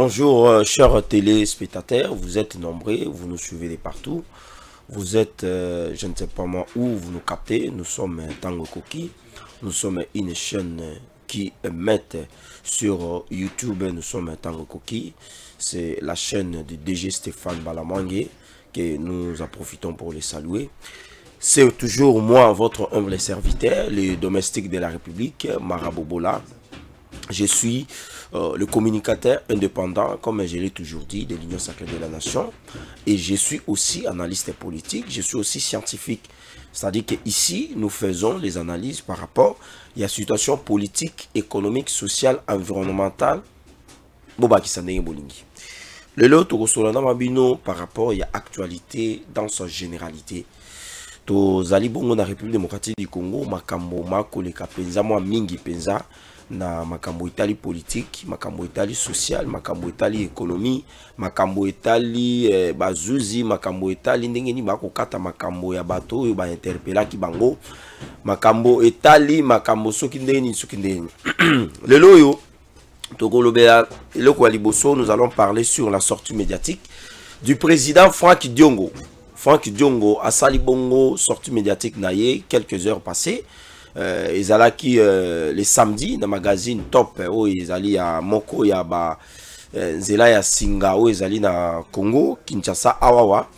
Bonjour chers téléspectateurs, vous êtes nombreux, vous nous suivez de partout. Vous êtes, je ne sais pas moi où vous nous captez, nous sommes Tango Koki. Nous sommes une chaîne qui émet sur YouTube, nous sommes Tango Koki. C'est la chaîne du DG Stéphane Balamangue que nous en profitons pour les saluer. C'est toujours moi, votre humble serviteur, le domestique de la République, Marabobola. Je suis le communicateur indépendant, comme je l'ai toujours dit, de l'Union sacrée de la nation. Et je suis aussi analyste politique, je suis aussi scientifique. C'est-à-dire qu'ici, nous faisons les analyses par rapport à la situation politique, économique, sociale, environnementale. Le lot, par rapport à l'actualité dans sa généralité. Tozali bongo na République démocratique du Congo, makambo makoleka penza mwa mingi penza na makambo etali politique, makambo etali social, makambo etali économie, makambo etali bazuzi, makambo etali ndenge ni bakokata makambo ya bato oyo ba interpellaki bango, makambo etali makambo soki ndenge ni soki ndenge. Lelo yo tokolobela eloko ya liboso, nous allons parler sur la sortie médiatique du président Franck Diongo. Franck Diongo a sali bongo sortie médiatique naye quelques heures passées. Ils allaient les samedis dans le magazine Top où ils allaient à Moko ya ba Zela ya Singa où ils allaient na Congo Kinshasa Awawa.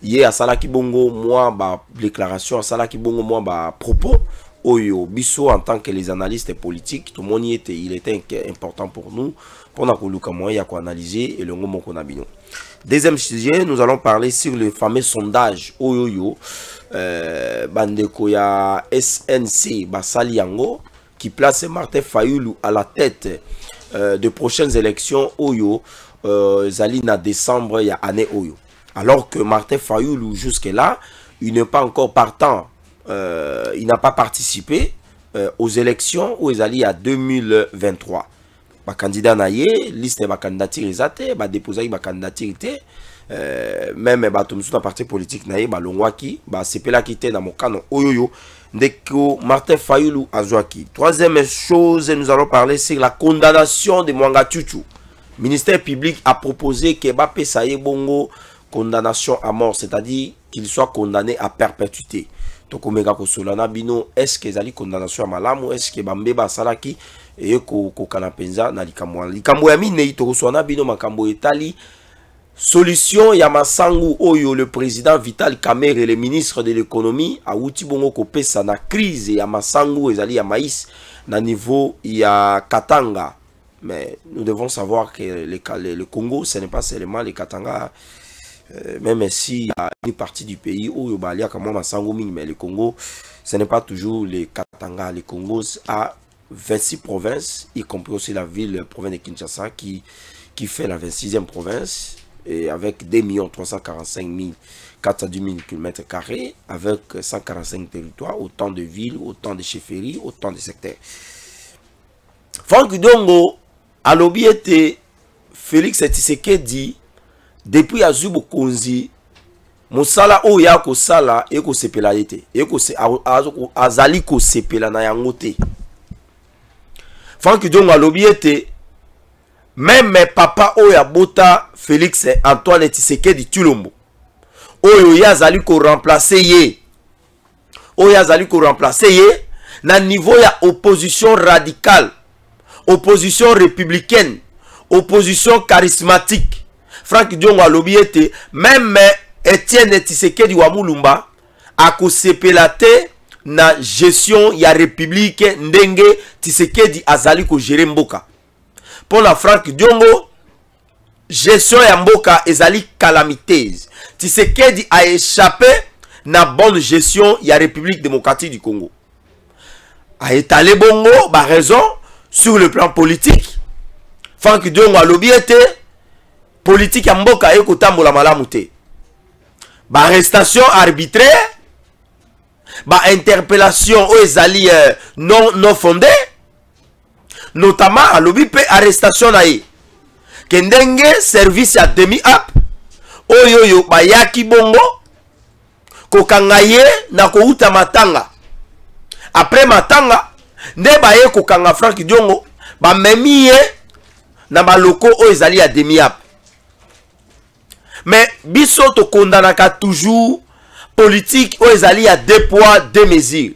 Yé a salaki bongo moi ba déclaration a salaki bongo moi ba propos oyo biso en tant que les analystes politiques tout le monde y était, il était important pour nous pour na koluka moi ya ko analyser et le ngomo ko nabino. Deuxième sujet, nous allons parler sur le fameux sondage Oyoyo Bandeko ya SNC Basali Yango qui place Martin Fayulu à la tête de prochaines élections Oyo Zalina décembre ya année Oyo. Alors que Martin Fayulu jusque là, il n'est pas encore partant, il n'a pas participé aux élections où Zali à 2023. Ba candidat naye liste ba candidature ezate ba déposer ba candidature té même ba tout na parti politique naye ba longwaki ba sepela kité na mokano oyoyo ndeko Martin Fayulu azwaki. Troisième chose, nous allons parler sur la condamnation de Mwanga Chuchu. Ministère public a proposé que ba pesaye bongo condamnation à mort, c'est-à-dire qu'il soit condamné à perpétuité. Tokomeka ko solana bino, est-ce que zali condamnation à malamu, est-ce que bambeba salaki et ko kanapenza na likambo ya mine tokoswana bino makambo etali solution ya masangu oyo le président Vital Kamerhe et le ministre de l'économie a outi bongo ko pesa na crise ya masangu ezali ya maïs na niveau ya Katanga. Mais nous devons savoir que le Congo ce n'est pas seulement les Katanga, même si il y a une partie du pays où il y a comme masangu mingi, mais le Congo ce n'est pas toujours les Katanga. Le Congo a 26 provinces, y compris aussi la ville, province de Kinshasa, qui fait la 26e province, et avec 2 345 410 000 km², avec 145 territoires, autant de villes, autant de chefferies, autant de secteurs. Franck Diongo, à l'objet Félix Tshisekedi, depuis Azubo Konzi, Mosala Oya Kosala, Eko Sepela Yete, Eko Azali Ko Sepela na yangote. Franck Diongo a l'objet, même papa Oya Bota Félix Antoine Tshisekedi Tulombo. Oyo yazali ko remplacer ye. Oya zali ko remplacer ye na niveau ya opposition radicale, opposition républicaine, opposition charismatique. Franck Diongo a l'objet, même Etienne Tshisekedi wa Mulumba a ko sepelate na gestion ya république ndenge Tshisekedi azali ko gérer mboka. Pour la Franck Diongo, gestion ya mboka ezali calamiteuse. Tshisekedi a échappé na bonne gestion ya République démocratique du Congo. A étalé bongo ba raison sur le plan politique. Franck Diongo a l'objet politique ya mboka eko tambola malamu te. Ba arrestation arbitraire, ba interpellation o ezali non fondée, notamment à l'objet arrestation nae kendenge service ya demi-up oyoyo bayaki bongo kokanga ye na kouta matanga. Après matanga nde baye kokanga Franck Diongo bamemi ye na baloko o ezali ya demi-ap. Mais biso to kondanaka toujours politique o ezali ya 2 poids 2 mesures.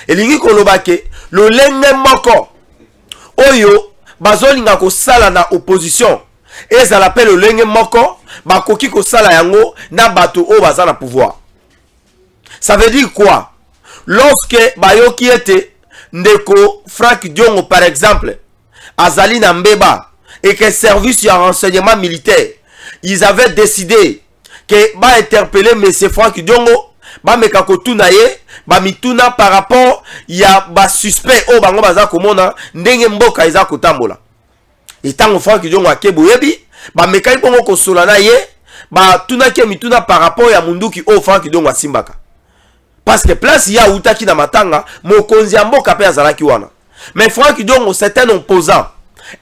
Elingi kolobake lo lenge moko oyo bazolinga ko sala na opposition ezala pe lo lenge moko bakoki ko sala yango na bato o baza na pouvoir. Ça veut dire quoi? Lorsque bayoki ete ndeko Franck Diongo par exemple azali na mbeba et que service ya renseignement militaire ils avaient décidé que ba interpeller M. Franck Diongo ba meka kotuna ye ba mituna par rapport ya ba suspect o bango baza komona ndenge mboka eza kotambola etango Franck Diongo akeboyebi ba meka ibongo kosola na ye ba tuna ke mituna par rapport ya munduki o Franck Diongo asimbaka parce que place ya utaki na matanga mokonzi ya mboka pe azalaki wana. Mais Franck Diongo c'est un opposant.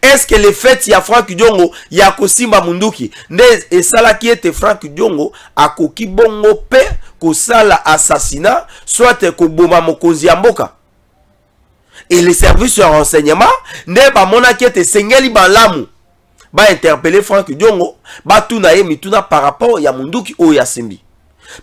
Est-ce que le fait ya Franck Diongo ya kosimba munduki nde esalaki ete Franck Diongo akoki bongo pe kosala assassinat soit koboma mokonzi ya mboka? Et les services de renseignement nde bamonaki ete sengeli balamu ba interpeller Franck Diongo batuna ye mituna par rapport ya munduki o ya simbi.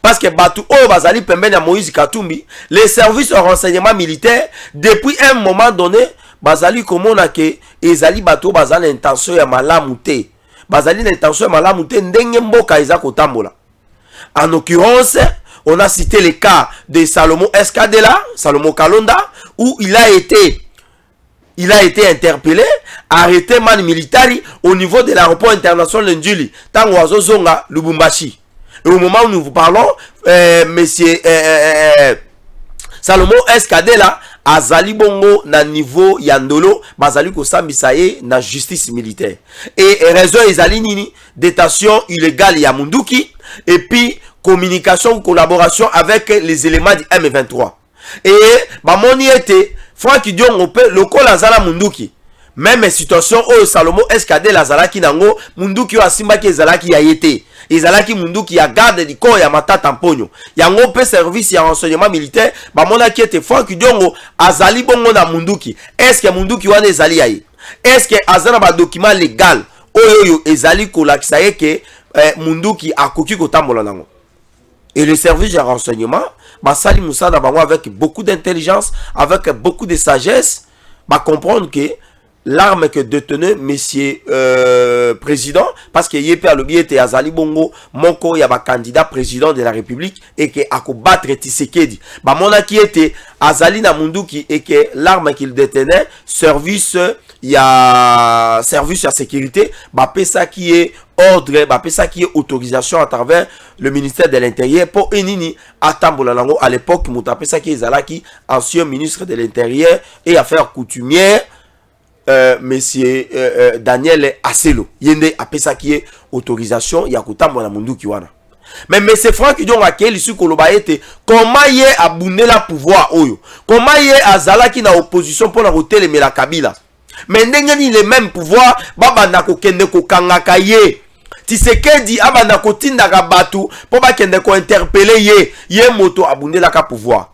Parce que Batu o bazali pembeni ya Moïse Katumbi, les services de renseignement militaire depuis un moment donné bazali komona ke ezali bato bazali intention ya malamu te. Bazali intention ya malamu te ndenge mboka eza kotambola. En l'occurrence, on a cité le cas de Salomon Eskadela, Salomon Kalonda, où il a été interpellé, arrêté man militari au niveau de l'aéroport international de Njuli, tango azozonga Lubumbashi. Et au moment où nous vous parlons, monsieur Salomon Eskadela azali bongo na niveau yandolo bazali ko sambisa ye na justice militaire. Et raison ezali nini? Détention illégale ya munduki et puis communication, collaboration avec les éléments du M23. Et bamoni ete Franck Diongo pe lokola azala munduki. Même situation au Salomon Eskadela azalaki nango munduki o asimbaki ezalaki ya yete. Ezalaki munduki ya garde du corps ya matata mponyo. Yango pe service ya renseignement militaire bamona ki ete Franck Diongo azali bongo na munduki. Est-ce que munduki wana ezali yaye? Est-ce que azana ba document légal oyo ezali kolakisa ye ke munduki akoki kotambola nango? Et le service de renseignement basali musada bango avec beaucoup d'intelligence, avec beaucoup de sagesse, ba comprendre que l'arme que détenait monsieur président, parce que yépe a l'objet était Azali Bongo, monko yaba candidat président de la République et que a combattre Tshisekedi. Bah mona qui était Azali na munduki et que l'arme qu'il détenait service ya service à sécurité, bah ça qui est ordre, bah ça qui est autorisation à travers le ministère de l'Intérieur pour enini atambola nango à l'époque mutapé ça qui est Zalaki ancien ministre de l'Intérieur et affaires coutumières. Monsieur Daniel Aselo yende apesa qui est autorisation ya kotambo na munduki wana. Mais monsieur Franck Diongo akeli su koloba ete comment ye abundela pouvoir oyo, comment ye azalaki na opposition pour na kotelemela Kabila, mais ndenge ni le même pouvoir babanda kokende kokangaka ye Tshisekedi abanda kotindaka batu po bakende ko interpeller ye moto abundela ka pouvoir.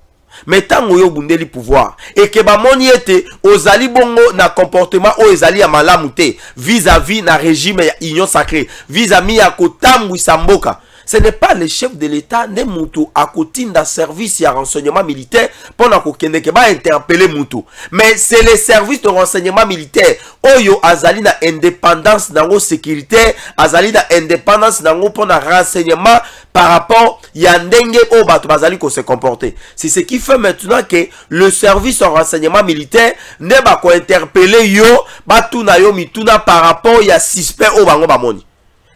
Mais tant que bundeli pouvoir et que bamoni ete ozali bongo na comportement o ezali ya malamu te vis-à-vis na régime ya union sacrée vis-à-vis ya kotambwisa mboka, ce n'est pas le chef de l'État ne mutu akotinda service ya renseignement militaire pour na kokende ke ba interpeller mutu, mais c'est le service de renseignement militaire oyo azali na indépendance nango sécurité, azali na indépendance nango pour na renseignement par rapport ya ndenge o bato bazali ko se comporter. C'est ce qui fait maintenant que le service de renseignement militaire ne ba ko interpeller yo batuna yo mituna par rapport ya suspect o bango bamoni.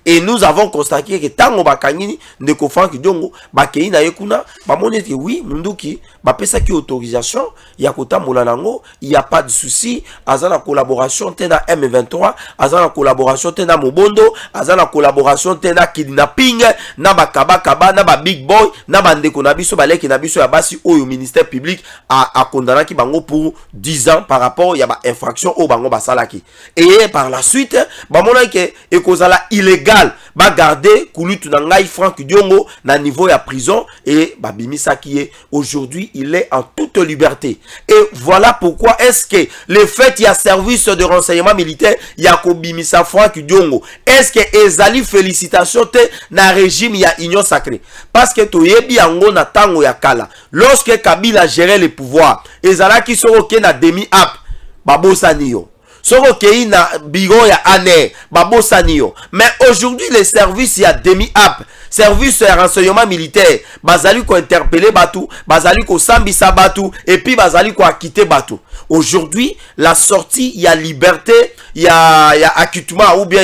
Et nous avons constaté que tango bakangini ndeko Franck Diongo bakei na yekuna bamoni que oui munduki bapesa ki autorisation ya kotambola nango, il y a pas de souci, azana collaboration tena M23, azana collaboration tena Mobondo, azana collaboration tena kidnapping na bakaba na ba big boy na bandeko na biso baleki na biso ya basi oyo ministère public a condamné ki bango pour 10 ans par rapport ya ba infraction au bango basalaki. Et par la suite bamona que ekozala illégal légal ba garder Kulutu Nangai Franck Diongo na niveau ya prison et Babimisa qui est aujourd'hui il est en toute liberté. Et voilà pourquoi est-ce que le fait il y a service de renseignement militaire il y a Kobimisa Franck Diongo est-ce que ezali félicitations te na régime ya union sacrée parce que toyebi yango na tango ya kala lorsque Kabila gérait le pouvoir ezala ki soko ke na demi app babosani yo soko ke na bigo ya ane babosani yo mais aujourd'hui les services ya demi app service de renseignement militaire bazali ko interpeller batu bazali ko sambisa batu et puis bazali ko quitter batu. Aujourd'hui la sortie il y a liberté il y a acquittement ou bien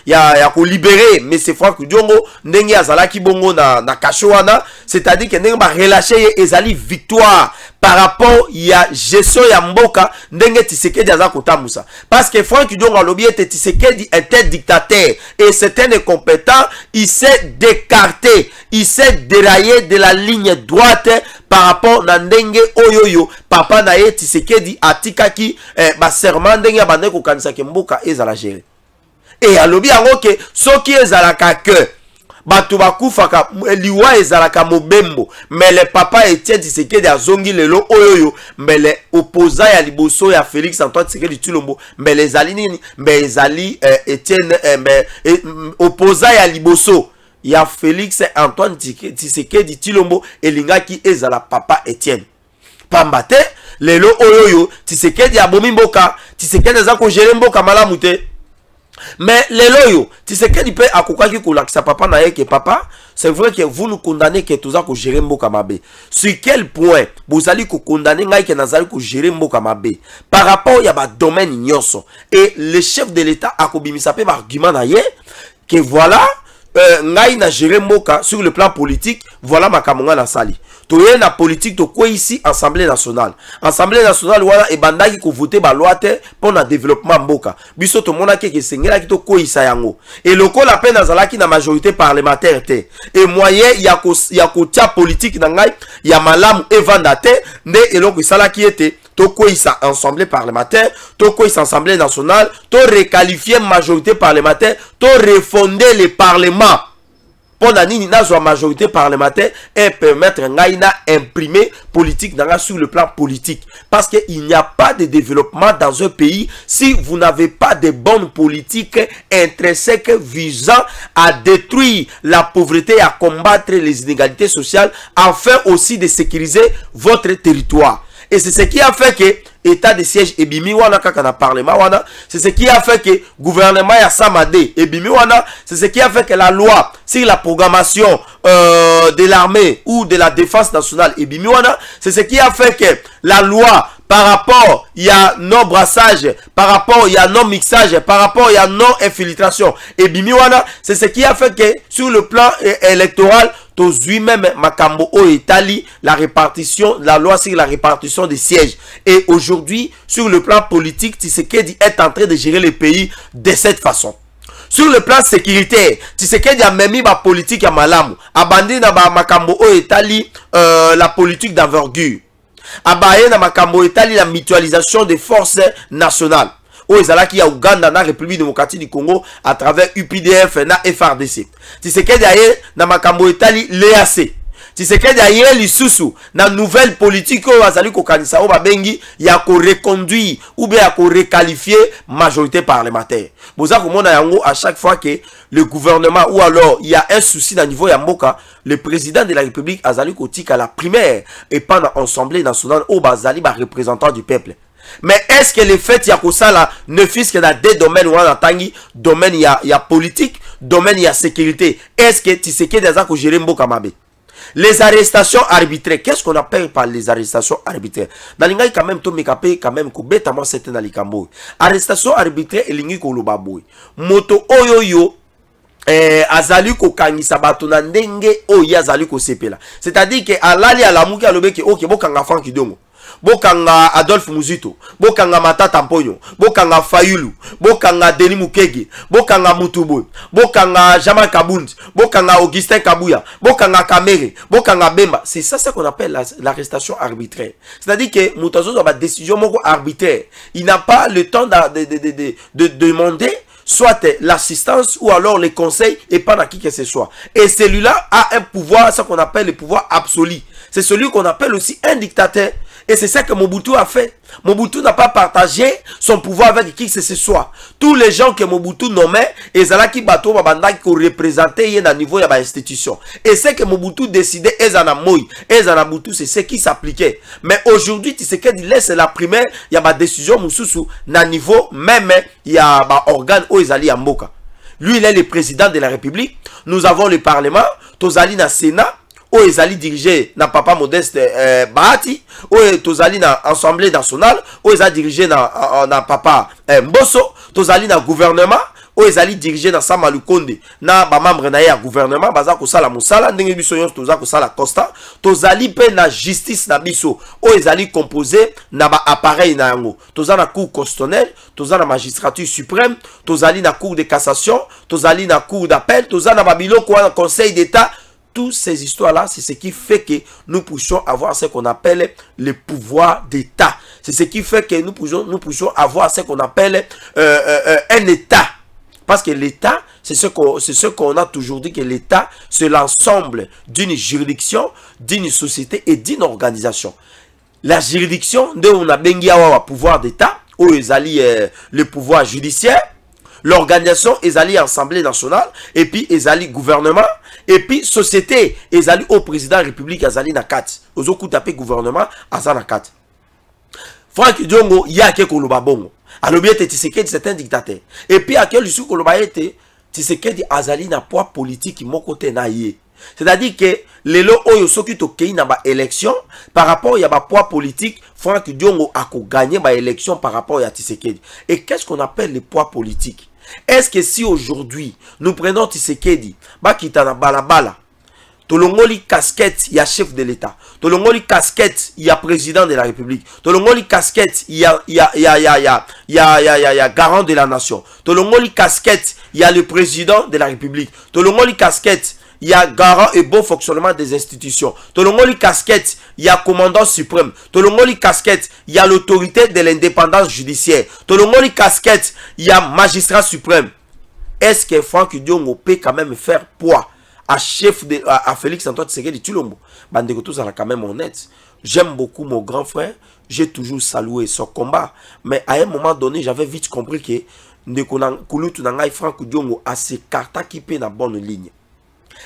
il y a ko libérer mais c'est Franck Diongo ndenge azalaki bongo na kashowana c'est-à-dire que ndenge ba relâcher ezali victoire par rapport il y a gestion ya mboka ndenge Tshisekedi aza kotamusa parce que Franck Diongo alobi était Tshisekedi était dictateur et c'est un incompétent il s'est décarté il s'est déraillé de la ligne droite par rapport na ndenge oyoyo papa na ye Tshisekedi atikaki ba serment ndenge bande ko kanisa ke mboka ezala gérer et alobi yango ke soki ezala ka que batu bakufaka liwa ezalaka mobembo mais le papa Etienne Tshisekedi azongi lelo oyoyo mais les opposants ya liboso ya Félix Antoine Tshisekedi Tshilombo mais les ali nini mais ezali Etienne mais opposant ya liboso ya Félix Antoine Tshisekedi Tshilombo elingaki ezala papa Etienne pambate lelo oyoyo Tshisekedi abomi mboka Tshisekedi aza ko gérer mboka malamu te. Mais les loyaux, tu sais qu'il peut akokaki kolakisa papa na ye que papa, c'est vrai que vous nous condamnez que tous ko gérer mboka mabe. Sur quel point vous allez ko condamner ngai que nazali ko gérer mboka mabe par rapport ya ba domaine nyonso et le chef de l'état akobimisa pe ba argument na ye que voilà ngai na gérer mboka sur le plan politique, voilà makamonga na sali. Toye na politique to quoi ici Assemblée nationale. Assemblée nationale wala e bandaki ko voter ba loi te pour na développement mboka. Biso to mona ke sengela ki to ko isa yango. Et loko la peine azalaki na majorité parlementaire te. Et moyen ya ko tia politique na ngai ya malamu evanda te nde eloko isalaki ete to ko isa assemblée parlementaire, to ko isa assemblée nationale, to requalifier majorité parlementaire, to refonder le parlement. Pour la majorité parlementaire et permettre à imprimer politique sur le plan politique. Parce qu'il n'y a pas de développement dans un pays si vous n'avez pas de bonnes politiques intrinsèques visant à détruire la pauvreté et à combattre les inégalités sociales afin aussi de sécuriser votre territoire. Et c'est ce qui a fait que état de siège et bimi wana kaka na parlement wana, c'est ce qui a fait que gouvernement ya Samadé et bimi wana, c'est ce qui a fait que la loi sur la programmation de l'armée ou de la défense nationale et bimi wana, c'est ce qui a fait que la loi par rapport il y a non brassage, par rapport il y a non mixage, par rapport il y a non infiltration et bimi wana, c'est ce qui a fait que sur le plan électoral même Makambo au Italie, la répartition, la loi sur la répartition des sièges. Et aujourd'hui, sur le plan politique, Tshisekedi est en train de gérer le pays de cette façon. Sur le plan sécuritaire, Tshisekedi a même mis la politique à Malamu. Abandonné na Makambo au Italie, la politique d'envergure. Abandonné na Makambo Italie, la mutualisation des forces nationales. Ezalaki ya Uganda na République démocratique du Congo à travers UPDF na FRDC. Tshisekedi aye na makambo etali l'EAC. Tshisekedi aye lisusu na nouvelle politique o azali ko kanisa o babengi ya ko reconduire ou bien ya ko requalifier majorité parlementaire. Boza komona yango à chaque fois que le gouvernement ou alors il y a un souci à niveau ya mboka, le président de la République azali ko tika la primaire et pas dans l'Assemblée nationale au bazali ba représentant du peuple. Mais est-ce que le fait y a que ça là ne fût que dans des domaines où on a tangi, domaine il y a politique, domaine il y a sécurité. Est-ce que tu sais que des gens gérer mboka mabe? Les arrestations arbitraires, qu'est-ce qu'on appelle par les arrestations arbitraires? Dans l'ingay quand même to mekapé quand même ko bêtement c'était dans les cambo. Arrestation arbitraire et lingi ko lobaboy. Moto oyoyo azali ko kangisa bato na ndenge oyo azali ko sepela. C'est-à-dire que alali alamuki alobeki OK bokanga Franck Diongo. Bokanga Adolphe Muzito, bokanga Matata Mponyo, bokanga Fayulu, bokanga Denis Mukege, bokanga Mutubu, bokanga Jamal Kabundi, bokanga Augustin Kabuya, bokanga Kamere, bokanga Bemba. C'est ça qu'on appelle l'arrestation arbitraire. C'est-à-dire que Moutazo a une décision arbitraire. Il n'a pas le temps de demander soit l'assistance ou alors les conseils et pas à qui que ce soit. Et celui-là a un pouvoir, ce qu'on appelle le pouvoir absolu. C'est celui qu'on appelle aussi un dictateur. Et c'est ça que Mobutu a fait. Mobutu n'a pas partagé son pouvoir avec qui que ce soit. Tous les gens que Mobutu nommait, ils allaient qui bateau babanda qui représentaient à niveau de l'institution. Et c'est que Mobutu décidait, ils en a moui, ils en a Mobutu, c'est ce qui s'appliquait. Mais aujourd'hui, tu sais qu'il laisse la primaire, il y a ma décision moussoussou, na niveau même, il y a ma organe où ils allaient à Mboka. Lui, il est le président de la République. Nous avons le Parlement, Tozali na Sénat. Où ils allaient diriger na papa Modeste Bahati, où ils allaient na Assemblée nationale, où ils allaient diriger na papa Mbosso, ils allaient na gouvernement, où ils allaient diriger na Sama Lukonde, na ba membre na ya gouvernement, baza ko sala musala, ndenge biso yon toza ko sala constant, ils allaient pe na justice na biso, où ils allaient composer na ba appareil na yango, ils na cour constitutionnelle, ils na magistrature suprême, ils allaient na cour de cassation, ils allaient na cour d'appel, ils na ba biloko na conseil d'état. Toutes ces histoires-là, c'est ce qui fait que nous puissions avoir ce qu'on appelle le pouvoir d'État. C'est ce qui fait que nous puissions avoir ce qu'on appelle un État. Parce que l'État, c'est ce qu'on a toujours dit, que l'État, c'est l'ensemble d'une juridiction, d'une société et d'une organisation. La juridiction, de on a bengiawa pouvoir d'État, où ils allient le pouvoir judiciaire, l'organisation, ils allient Assemblée nationale, et puis ils allient gouvernement, et puis société, ils allient au président de la République, ils allient na 4. Aux autres tapé gouvernement, ils allient na 4. Franck Diongo, il y a quelqu'un qui bongo. Alors bien, Tshisekedi, c'est un dictateur. Et puis, à quel issue Koloba était, Tshisekedi azali na poids politique qui mon côté na yé. C'est-à-dire que les lots oyo soki to kei na ba élection par rapport à ba poids politique, Franck Diongo a gagné ba élection par rapport à Tshisekedi. Et qu'est-ce qu'on appelle les poids politiques? Est-ce que si aujourd'hui nous prenons Tshisekedi, ba kitana balabala, tolongoli casquette, il y a chef de l'État. Tolongoli casquette, il y a président de la République. Tolongoli casquette, il y a garant de la nation. Tolongoli casquette, il y a le président de la République. Tolongoli casquette, il y a garant et bon fonctionnement des institutions. Tolongoli casquette, il y a commandant suprême. Tolongoli casquette, il y a l'autorité de l'indépendance judiciaire. Tolongoli casquette, il y a magistrat suprême. Est-ce que Franck Diongo peut quand même faire poids à chef de à Félix Antoine Tshisekedi Tshilombo? Bandeko tous sont quand même honnête. J'aime beaucoup mon grand frère. J'ai toujours salué son combat. Mais à un moment donné, j'avais vite compris que Kulutu Nangai Franck Diongo a ses cartes qui paient la bonne ligne.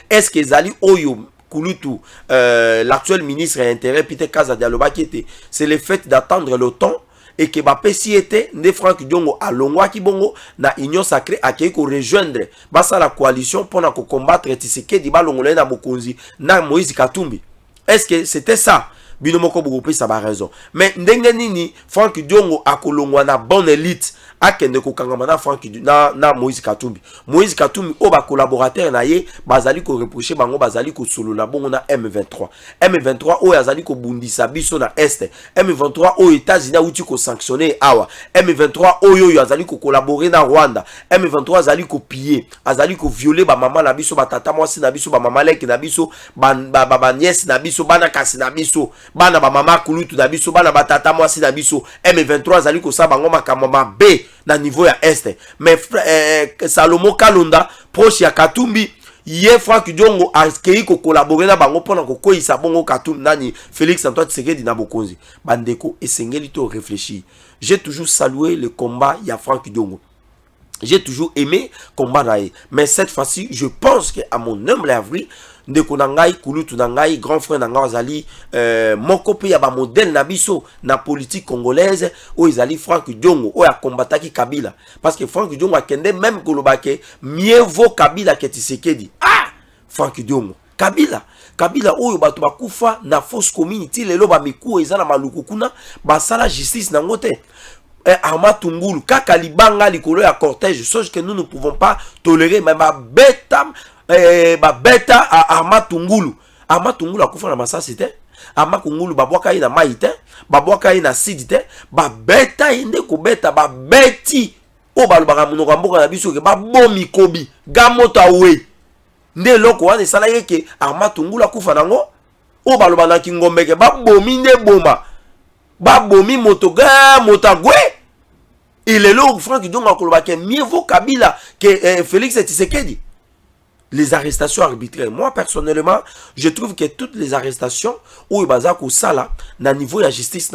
Est-ce que Zali Oyo Kulutu, l'actuel ministre à intérêt, Peter Kaza Dialoba, qui était, c'est le fait d'attendre le temps et que Mbappé si était ne Franck Diongo à Longwa Kibongo na union sacrée à qui rejoindre basa la coalition pour combattre Tshisekedi balongolé na Bokonzi na Moïse Katumbi. Est-ce que c'était ça? Binomoko Bougoupi ça a raison. Mais ndenge nini Franck Diongo a kolongwa na bonne élite akende ko kangamana Franck na Moïse Katumbi. Moïse Katumbi o ba collaborateur na ye bazali ko reprocher bango bazali ko solo na bongo na M23. M23 o yazali ko bundisa biso na Est. M23 o États-Unis uti ko sanctionner awa. M23 o yo yazali ko collaborer na Rwanda. M23 azali ko piller, azali ko violer ba maman na biso ba tata mwasi na biso ba mama leki na biso ba nièce na biso bana kasi na biso. Bana ba mama Kulutu na biso bana batata mwasi na biso. M23 azali ko sa bango makamama B na niveau ya Est. Mais Salomo Kalonda proche ya Katumbi ye Franck Diongo a kei ko collaborer na bango pona ko koisa bongo Katumbi nani Félix Antoine Tshisekedi na Bokonzi. Bandeko esengeli to réfléchir. J'ai toujours salué le combat ya Franck Diongo. J'ai toujours aimé combat nae. Mais cette fois-ci, je pense que à mon humble avis, ndeko nangai Kulutu nangai grand frère nangai azali moko pe ya ba modèle na biso na politique congolaise o ezali Franck Diongo o ya combataki Kabila parce que Franck Diongo akende même kolobake mieux vaut Kabila que Tshisekedi. Ah Franck Diongo Kabila oyo bato bakufa na fausse community lelo ba miku eza na maluku kuna basala justice nango te. Arma Tungulu kaka libanga likolo ya cortège, chose que nous ne pouvons pas tolérer. Mais ma bêta à Arma Tungulu a kufa na masasi te. Arma Tungulu babwaka ina maite, babwaka ina sidite, ba beta inde ko beta ba beti o balobaka munoko mboka na biso ke ba bomi kobi gamota we nde loko wana sala yeke Arma Tungulu a kufa nango o baloba na Kingombe ke ba bomi nde boma ba bomi motoga motagwe Et les lots, Franck Diongo a mieux vaut Kabila que Félix Tshisekedi. Les arrestations arbitraires. Moi, personnellement, je trouve que toutes les arrestations où ils basent au sala, na niveau de la justice,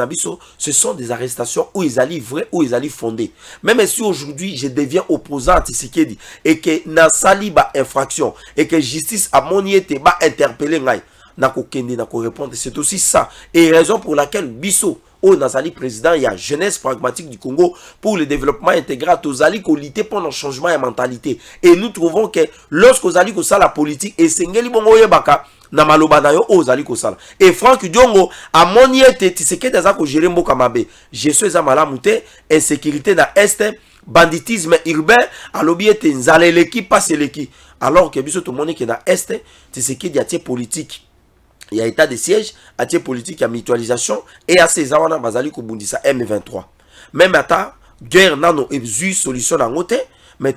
ce sont des arrestations où ils allaient vraies, où ils allaient fondées. Même si aujourd'hui, je deviens opposant à Tshisekedi et que na sali ba infraction et que justice a moniété ba interpellé ngai, na ko kende na ko répondre. C'est aussi ça. Et raison pour laquelle Bisso, au Nazali président, il y a jeunesse pragmatique du Congo pour le développement intégral, aux alliés qui lutter pour le changement de mentalité. Et nous trouvons que lorsqu'aux alliés qui la politique, et Sengeli Bongo Yebaka, na maloba na yo aux alliés qui et Franck Diongo, à mon yete, tu sais que des accords gérés mbo kamabe, gestion za malamute, insécurité na est, banditisme urbain, à l'obiete nzale l'équipe, passe l'équipe. Alors que biso tout le monde qui est na est, tu sais qu'il y a des politiques. Il y a état de siège, à tiers politique, il y a mutualisation, et à ces awana bazali kobundisa M23. Même à guerre nano et solution en côté, mais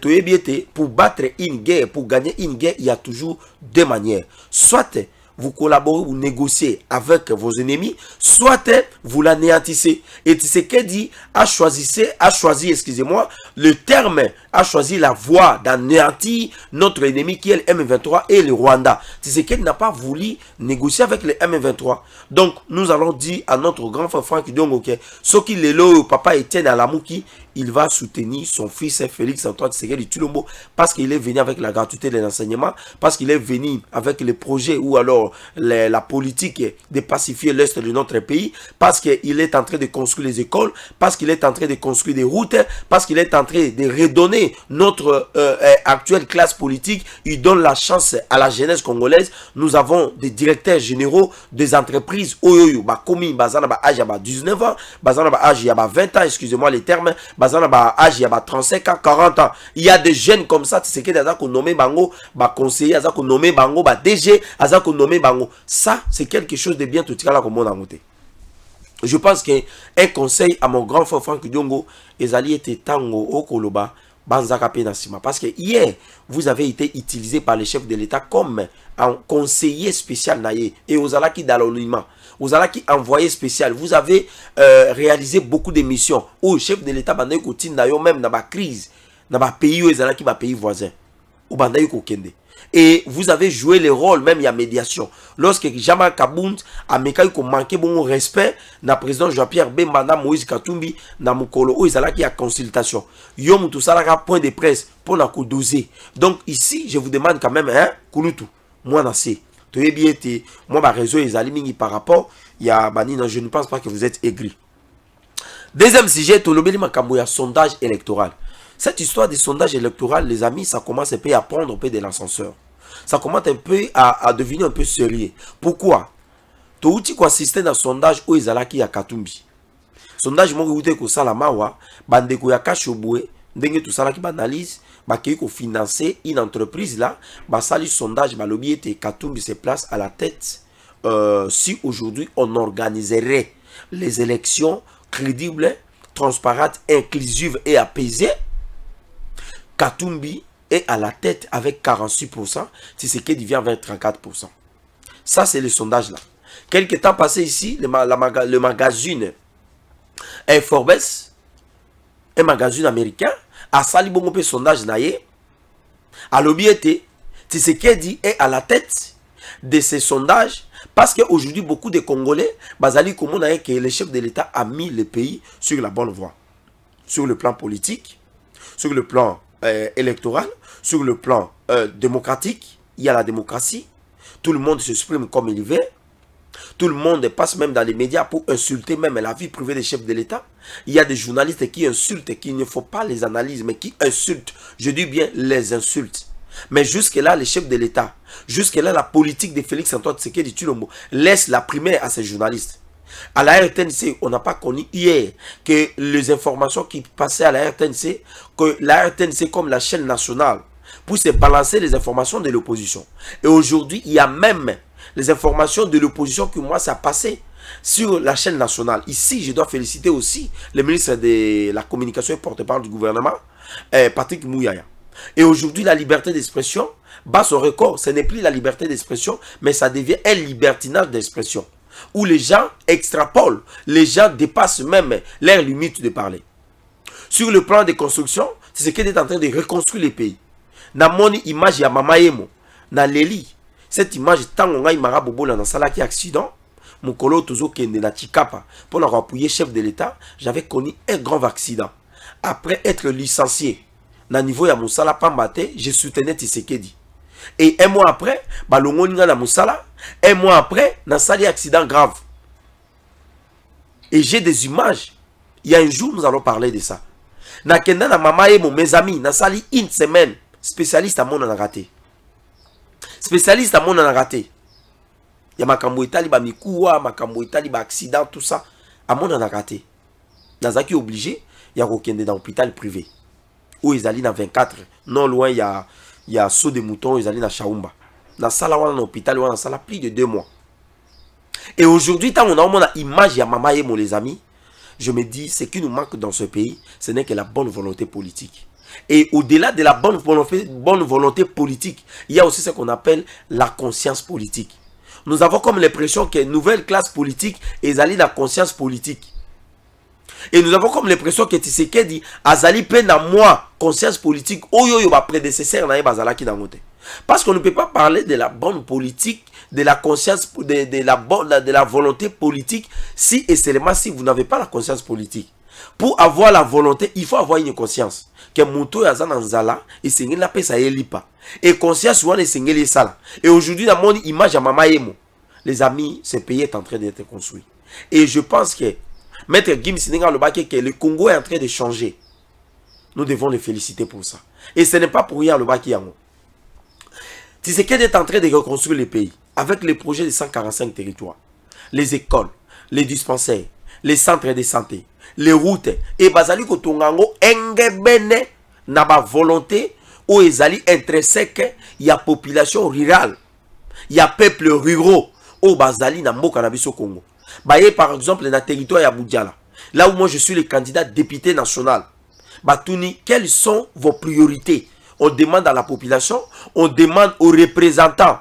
pour battre une guerre, pour gagner une guerre, il y a toujours deux manières. Soit vous collaborez, vous négociez avec vos ennemis, soit vous l'anéantissez. Et Tshisekedi a choisi, excusez-moi, le terme, a choisi la voie d'anéantir notre ennemi qui est le M23 et le Rwanda. Tshisekedi n'a pas voulu négocier avec le M23. Donc, nous allons dire à notre grand frère Franck Diongo que ce qu'il est là, papa Etienne Alamouki, il va soutenir son fils Félix Antoine Tshisekedi Tshilombo parce qu'il est venu avec la gratuité de l'enseignement, parce qu'il est venu avec les projets ou alors la politique de pacifier l'est de notre pays, parce qu'il est en train de construire les écoles, parce qu'il est en train de construire des routes, parce qu'il est en train de redonner notre actuelle classe politique. Il donne la chance à la jeunesse congolaise. Nous avons des directeurs généraux des entreprises Oyoyo, Bakomi, Bazana ba âge à 19 ans, Bazana ba âge à 20 ans, excusez-moi les termes, Bazana ba âge à 35 ans, 40 ans. Il y a des jeunes comme ça, c'est que des gens qu'on nomme Bango, conseiller, des gens qu'on nomme Bango, DG, des gens qu'on nomme Bango. Ça, c'est quelque chose de bien tout à l'heure comme on a monté. Je pense qu'un conseil à mon grand frère Franck Diongo, Ezali était tango au Koloba, Banzaka Penasima. Parce que hier, vous avez été utilisé par les chefs de l'État comme un conseiller spécial naïe et Ozalaki d'anonymat. Ozalaki envoyé spécial. Vous avez réalisé beaucoup de missions où le chef de l'État bandaye kotin nayo même dans la crise, dans le pays où Ozalaki ba pays voisin. Ou bandaye kokende. Et vous avez joué le rôle, même il y a médiation. Lorsque Jamal Kabound a manqué bon respect, na président Jean-Pierre Bemba, na Moïse Katumbi, na Mukolo, où il y a consultation. Yom tout ça, là, point de presse pour la doser. Donc ici, je vous demande quand même, hein, Kouloutou, moi, nassé. Moi, ma réseau est aligné par rapport, il y a Banina, je ne pense pas que vous êtes aigri. Deuxième sujet, Tolobeli Makambo, il y a sondage électoral. Cette histoire des sondages électoraux, les amis, ça commence un peu à prendre un peu de l'ascenseur. Ça commence un peu à devenir un peu sérieux. Pourquoi? Tu as assisté à un sondage où ils allaient à Katumbi. Sondage, moi, je suis à la Mawa, Bandeko Yaka Choboué, Dengue tout ça qui analyse, qui financer une entreprise là, sali sondage, lobby était Katumbi se place à la tête. Si aujourd'hui on organiserait les élections crédibles, transparentes, inclusives et apaisées, Katumbi est à la tête avec 46%, Tshisekedi vient vers 34%. Ça, c'est le sondage là. Quelque temps passé ici, le magazine Forbes, un magazine américain, a sali bon peu sondage naïe. À l'obéité, Tshisekedi est à la tête de ces sondages parce qu'aujourd'hui, beaucoup de Congolais, basali comme on a que le chef de l'État a mis le pays sur la bonne voie. Sur le plan politique, sur le plan électoral, sur le plan démocratique, il y a la démocratie. Tout le monde s'exprime comme il veut. Tout le monde passe même dans les médias pour insulter même la vie privée des chefs de l'État. Il y a des journalistes qui insultent, qui ne font pas les analyses, mais qui insultent. Je dis bien les insultes. Mais jusque-là, les chefs de l'État, jusque-là, la politique de Félix Antoine Tshisekedi Tshilombo laisse la primaire à ces journalistes. À la RTNC, on n'a pas connu hier que les informations qui passaient à la RTNC, que la RTNC comme la chaîne nationale, puisse balancer les informations de l'opposition. Et aujourd'hui, il y a même les informations de l'opposition que moi, ça a passé sur la chaîne nationale. Ici, je dois féliciter aussi le ministre de la communication et porte-parole du gouvernement, Patrick Mouyaya. Et aujourd'hui, la liberté d'expression bat son record. Ce n'est plus la liberté d'expression, mais ça devient un libertinage d'expression. Où les gens extrapolent, les gens dépassent même leurs limites de parler. Sur le plan de construction, c'est ce qu'il est en train de reconstruire le pays. Na moni image ya mama yemo, na leli. Cette image, tant on a imara bobola dans salaki accident, mon colo tozo kende na Chikapa, pour appuyer chef de l'État, j'avais connu un grave accident. Après être licencié, na niveau ya Moussala Pambate, je soutenais Tshisekedi. Et un mois après, balongo ninga na Moussala, un mois après, na sali accident grave. Et j'ai des images. Il y a un jour, nous allons parler de ça. Na kenda na mama yemo, mes amis, na sali une semaine, spécialiste à mon en a raté. Spécialiste à mon en a raté. Il y a makambo itali ba mikuwa, makambo itali ba accident, tout ça. À mon en a raté. Nazaki obligé, il y a rekende dans l'hôpital privé. Où ils allaient dans 24. Non loin, il y a saut de mouton, ils allaient dans Chaoumba. Dans sala dans l'hôpital, dans sala plus de 2 mois. Et aujourd'hui, quand on a une image, il y a maman et mon les amis, je me dis, ce qui nous manque dans ce pays, ce n'est que la bonne volonté politique. Et au-delà de la bonne volonté politique, il y a aussi ce qu'on appelle la conscience politique. Nous avons comme l'impression que nouvelle classe politique est allée dans la conscience politique. Et nous avons comme l'impression que Tshisekedi azali peine à moi conscience politique oyo ba prédécesseur na bazala ki dangote. Parce qu'on ne peut pas parler de la bonne politique, de la conscience, de la volonté politique si et seulement si vous n'avez pas la conscience politique. Pour avoir la volonté, il faut avoir une conscience. Que Mouto Yazan Zala et Sengel la paix ça pas. Et conscience ou et Sengel et Sala. Et aujourd'hui, dans mon image à Mama Yemo, les amis, ce pays est en train d'être construit. Et je pense que Maître Gim Sinenga que le Congo est en train de changer. Nous devons le féliciter pour ça. Et ce n'est pas pour rien le Baki Yango. Tshisekedi est en train de reconstruire le pays avec les projets de 145 territoires. Les écoles, les dispensaires, les centres de santé, les routes. Et Bazali Kotongango engebene na ba volonté où ezali intrinsèque, il y a population rurale, il y a peuple ruraux au Bazali na mboka na biso Congo. Baye par exemple dans le territoire ya Boudjala, là où moi je suis le candidat député national. Batouni, quelles sont vos priorités? On demande à la population, on demande aux représentants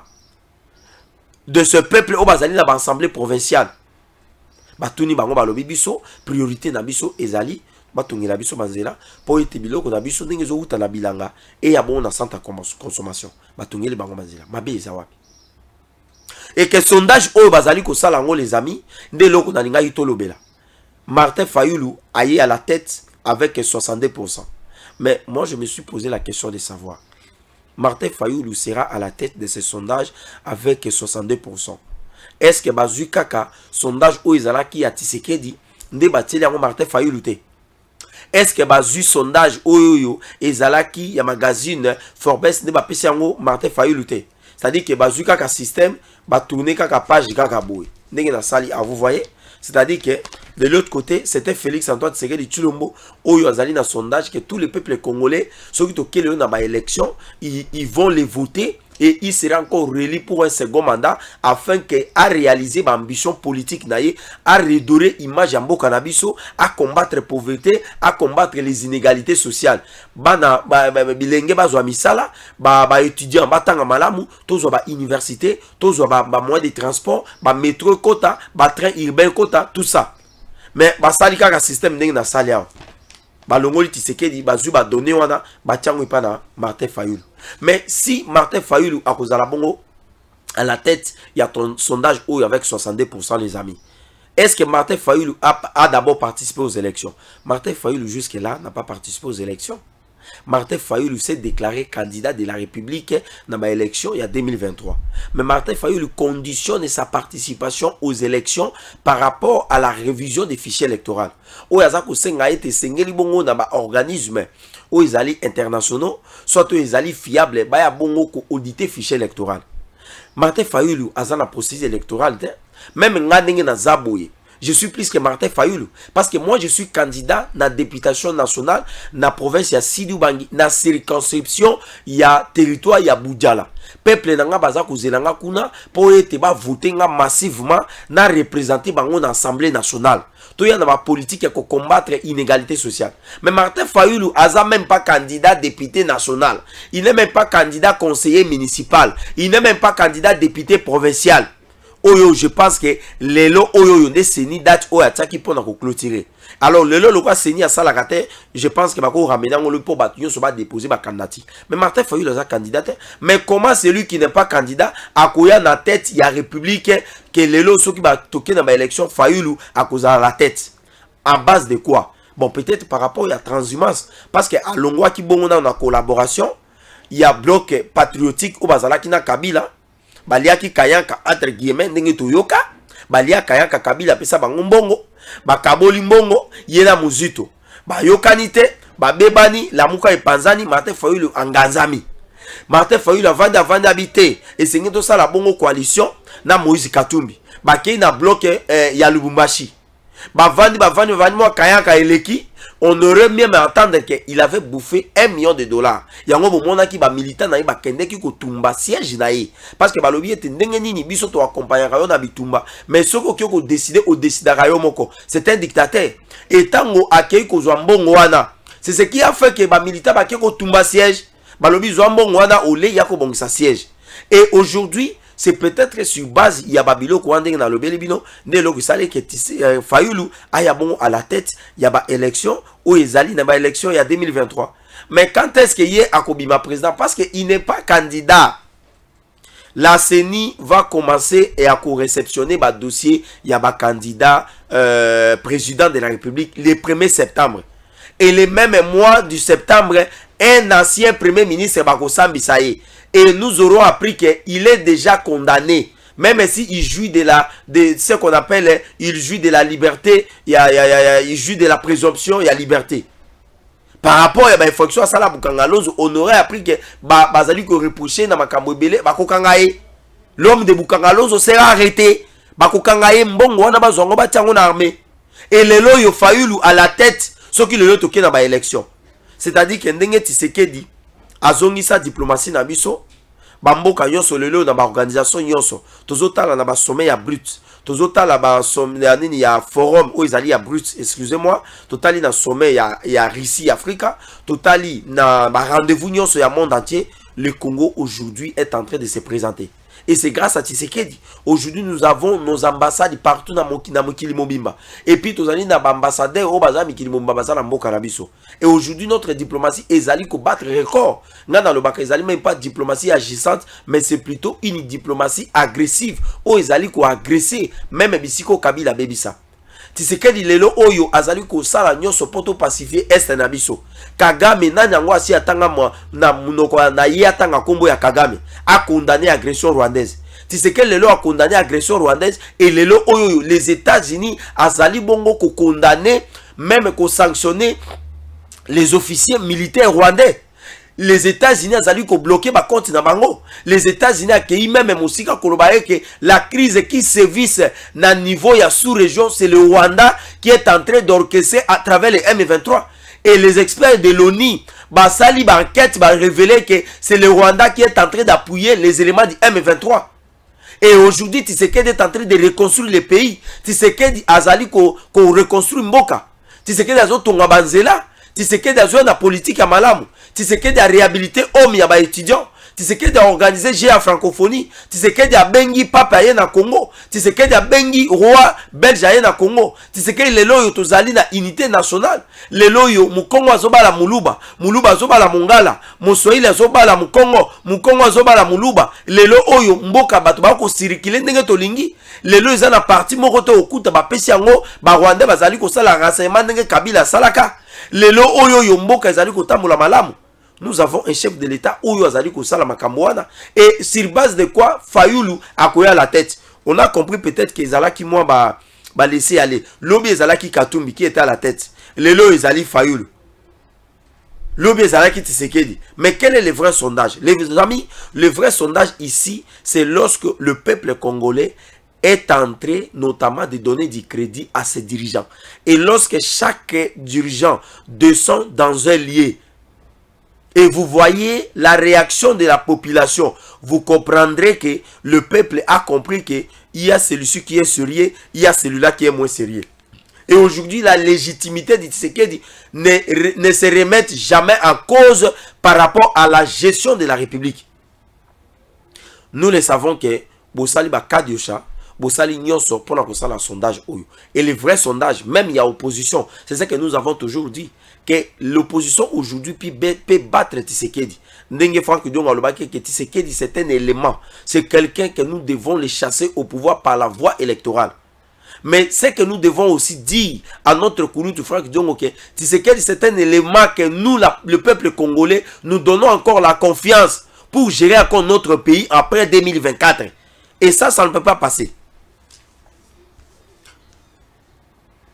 de ce peuple au Bazali na l'assemblée provinciale. Batouni bango balobi biso, priorité na biso ezali batongi na biso banzela po ete biloko na biso ndenge zo uta na bilanga et ya bon na centre consommation. Batongi le bango banzela. Mabe ezawapi. Et que sondage au Bazali ko salango les amis, nde loko na linga yitolobela. Martin Fayulu aillé à la tête avec 62%. Mais moi je me suis posé la question de savoir. Martin Fayulu sera à la tête de ce sondage avec 62%. Est-ce que Bazui Kaka, sondage au Izalaki à Tshisekedi, nde bateli yango Martin Fayulu te? Est-ce que Bazui sondage au Izalaki ya magazine Forbes nde bapesi yango Martin Fayulu te? C'est-à-dire que Bazui Kaka système va tourner Kaka page Kaka boy. Ndenge na sali, vous voyez? C'est-à-dire que de l'autre côté, c'était Félix Antoine Tshisekedi Tshilombo, Oyo Azali na sondage que tous les peuples congolais, ceux qui ont dans ma élection, ils vont les voter et il sera encore réélu pour un second mandat afin que à réaliser ma ambition politique naïe, à redorer image en Bokanabiso, à combattre la pauvreté, à combattre les inégalités sociales. Bana bilenge bazwa misala, ba étudiant batanga malamu, tozo ba université, tozo ba moyen de transport, ba métro quota, ba train urbain quota, tout ça. Mais ba sali kaka système ndenge na salia. Ba longoli Tshisekedi bazu ba donné wana ba tiango pa na Martin Fayulu. Mais si Martin Fayulu a causé la bongo à la tête, il y a ton sondage où avec 62% les amis. Est-ce que Martin Fayulu a d'abord participé aux élections? Martin Fayulu jusque-là n'a pas participé aux élections. Martin Fayulu s'est déclaré candidat de la République dans ma élection il y a 2023. Mais Martin Fayulu conditionne sa participation aux élections par rapport à la révision des fichiers électoraux. Où Yazako Senga été sengeli bongo dans ma organisme où ils allaient internationaux, soit où ils allaient fiables, bah ya bongo ko auditer fichier électoral. Martin Fayulu a un processus électoral, même n'gadenge na zaboye. Je suis plus que Martin Fayulu. Parce que moi, je suis candidat dans la députation nationale, dans la province, il y a Sidi Bangi, dans la circonscription, il y a territoire, il y a Boudjala. Peuple n'a pas de kuna pour être voté massivement, n'a représenté dans l'Assemblée nationale. Tout y a dans la politique pour combattre l'inégalité sociale. Mais Martin Fayulu n'a même pas candidat député national. Il n'est même pas candidat conseiller municipal. Il n'est même pas candidat député provincial. Oyo, je pense que lelo oyo yonde seni date oyo ataki pour na clôturer. Alors lelo lokwa seni à salakate, je pense que bako ramener ngolo pour battre so ba déposer ba candidature. Mais Martin Fayulu est candidat. Mais comment celui qui n'est pas candidat a koya na tête il y a république que lelo so qui va toquer dans ba élection Fayulu a cause à la tête. En base de quoi? Bon, peut-être par rapport à la transhumance parce que à Longwa qui bon on a une collaboration, il y a bloc patriotique au bazala qui na Kabila. Balia ki kayanka entre guillemets ndenge toyoka balia kayanka Kabila pesa bango mbongo bakaboli mbongo yena muzito bayokani te babebani lamuka epanzani Martin Fayulu anganzami Martin Fayulu avanda habité et sengi to sala bongo coalition na Moïse Katumbi bakei na bloc ya Lubumbashi bavandi mo kayanka eleki. On aurait même attendre qu'il avait bouffé $1 million. Yango bomona ki ba militant na ba kende ki ko tumba siège na ye parce que ba lobi ete ndenge nini biso to accompagner yo na bitumba mais soko ki ko décider au décidera yo moko c'est un dictateur et tango akei ko zwa mbongo wana c'est ce qui a fait que ba militant ba ki ko tumba siège ba lobi zwa mbongo wana ole ya ko bongisa siège et aujourd'hui c'est peut-être sur base il y a Babilo ko andeng na lobeli bino ne lo kisale ke Fayulu aya bon à la tête il y a ba élection ou ezali na ba élection il y a 2023 mais quand est-ce que yé akobima président parce que il n'est pas candidat la CENI va commencer et à réceptionner ba dossier il y a ba candidat président de la République le 1er septembre et le même mois du septembre un ancien premier ministre Bakosambi Saye. Et nous aurons appris qu'il est déjà condamné. Même s'il jouit de ce qu'on appelle, il jouit de la liberté, il jouit de la présomption, il y a liberté. Par rapport à l'infraction à Sala Bukangalozo, on aurait appris que Bazali ko reproché na makambo ebele bakokangaye. L'homme de Bukangalozo sera arrêté. Bakokangaye mbongo wana bazongo batiango na armée. Et lelo yo Fayulu à la tête, ce qui le toqué dans ba élection. C'est-à-dire que ndenge Tshisekedi azongisa diplomatie na biso bamboka nyonso lelo na ba organisation nyonso tozotala na ba sommet ya brut tozotala ba sommet nini ya forum o ezali ya brut excusez-moi totali na sommet ya Russie Africa totali na ba rendez-vous nyonso ya monde entier. Le Congo aujourd'hui est en train de se présenter et c'est grâce à Tshisekedi. Aujourd'hui nous avons nos ambassades partout na mokili mobimba et puis tozali na ba ambassadeur o baza mikili mobimba baza na mboka na biso. Et aujourd'hui notre diplomatie ezali ko battre record. Nga dans le baka ezali même pas diplomatie agissante mais c'est plutôt une diplomatie agressive o ezali ko agresser même bisiko Kabila bebisa. Tshisekedi lelo oyo azali ko sala nyonso poto pacifier est na biso. Kagame na nyango asi atanga na munoko na ye atanga kombo ya Kagame a condamné agression rwandaise. Tshisekedi lelo a condamné agression rwandaise et lelo oyo les États-Unis azali bongo ko condamner même ko sanctionner les officiers militaires rwandais. Les États-Unis azali ko bloquer ba compte na bango. Les États-Unis accueilli même musika kolobaye que la crise qui sévisse na niveau ya sous-région c'est le Rwanda qui est en train d'orchestrer à travers les M23 et les experts de l'ONU basali ba enquête ba révéler que c'est le Rwanda qui est en train d'appuyer les éléments du M23. Et aujourd'hui Tshisekedi est en train de reconstruire le pays. Tshisekedi azali ko reconstruire mboka. Tshisekedi azotonga banzela. Tshisekedi a joué dans la politique à Malamu. Tshisekedi a réhabilité homme ya ba étudiants. Tshisekedi a organisé GA francophonie. Tshisekedi a bengi papa ya na Congo. Tshisekedi a bengi roi belge ya na Congo. Tshisekedi lelo yo tozali na unité nationale. Lelo yo mukongo azobala muluba, muluba azobala mongala, Moswahili azobala mukongo, mukongo azobala muluba. Lelo oyo mboka bato ba ko circuler ndenge tolingi. Lelo eza na parti moko to okuta ba pesi yango ba Rwanda bazali ko sala renseignement ndenge Kabila salaka. Lelo oyo yo mboka ezali kotambola malamu. Nous avons un chef de l'État oyo azali kosala makambo wana et sur base de quoi Fayulu akoya la tête. On a compris peut-être que ezalaki moi ba laisser aller. Lobi ezalaki Katumbi qui était à la tête. Lelo ezali Fayulu. Lobi ezalaki Tshisekedi. Mais quel est le vrai sondage? Les amis, le vrai sondage ici, c'est lorsque le peuple congolais est en train notamment de donner du crédit à ses dirigeants. Et lorsque chaque dirigeant descend dans un lieu, et vous voyez la réaction de la population, vous comprendrez que le peuple a compris qu'il y a celui-ci qui est sérieux, il y a celui-là qui est moins sérieux. Et aujourd'hui, la légitimité de Tshisekedi ne se remet jamais en cause par rapport à la gestion de la République. Nous le savons que Bosali Bakadiocha, Bossali nyonso pour la sondage oyo. Et le vrai sondage, même il y a opposition. C'est ça que nous avons toujours dit. Que l'opposition aujourd'hui peut battre Tshisekedi. Ndenge Franck Diongo Alobaki que Tshisekedi c'est un élément. C'est quelqu'un que nous devons le chasser au pouvoir par la voie électorale. Mais c'est que nous devons aussi dire à notre Kouloutou Franck Diongo que Tshisekedi c'est un élément que nous, le peuple congolais, nous donnons encore la confiance pour gérer encore notre pays après 2024. Et ça ne peut pas passer.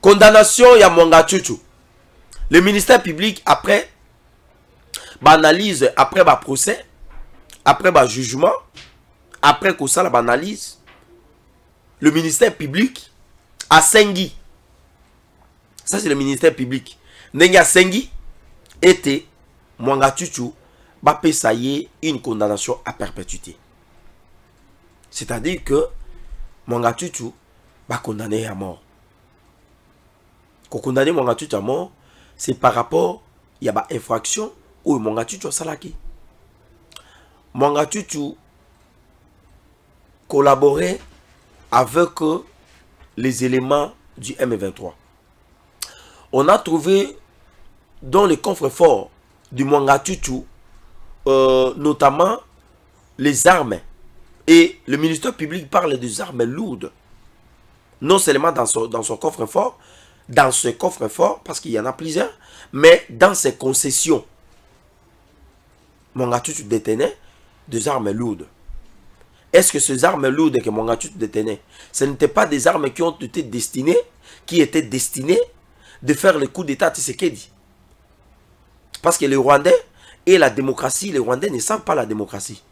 Condamnation ya Mwanga Chuchu. Le ministère public, après, analyse, après procès, après jugement, après que ça, analyse, le ministère public a Sengi. Ça, c'est le ministère public. Nenga Sengi était Mwanga Chuchu, ça y est, une condamnation à perpétuité. C'est-à-dire que Mwanga Chuchu va condamner à mort. Quand condamner Mwanga Chuchu à mort, c'est par rapport il y a une infraction où Mwanga Chuchu salaki. Mwanga Chuchu collaborait avec les éléments du M23. On a trouvé dans les coffres-forts du Mwanga Chuchu notamment les armes. Et le ministère public parle des armes lourdes. Non seulement dans son coffre-fort, dans ce coffre-fort, parce qu'il y en a plusieurs, mais dans ses concessions. Mwanga Chuchu détenait des armes lourdes. Est-ce que ces armes lourdes que Mwanga Chuchu détenait, ce n'étaient pas des armes qui ont été destinées, de faire le coup d'état à Tshisekedi? Parce que les Rwandais et la démocratie, les Rwandais ne sentent pas la démocratie.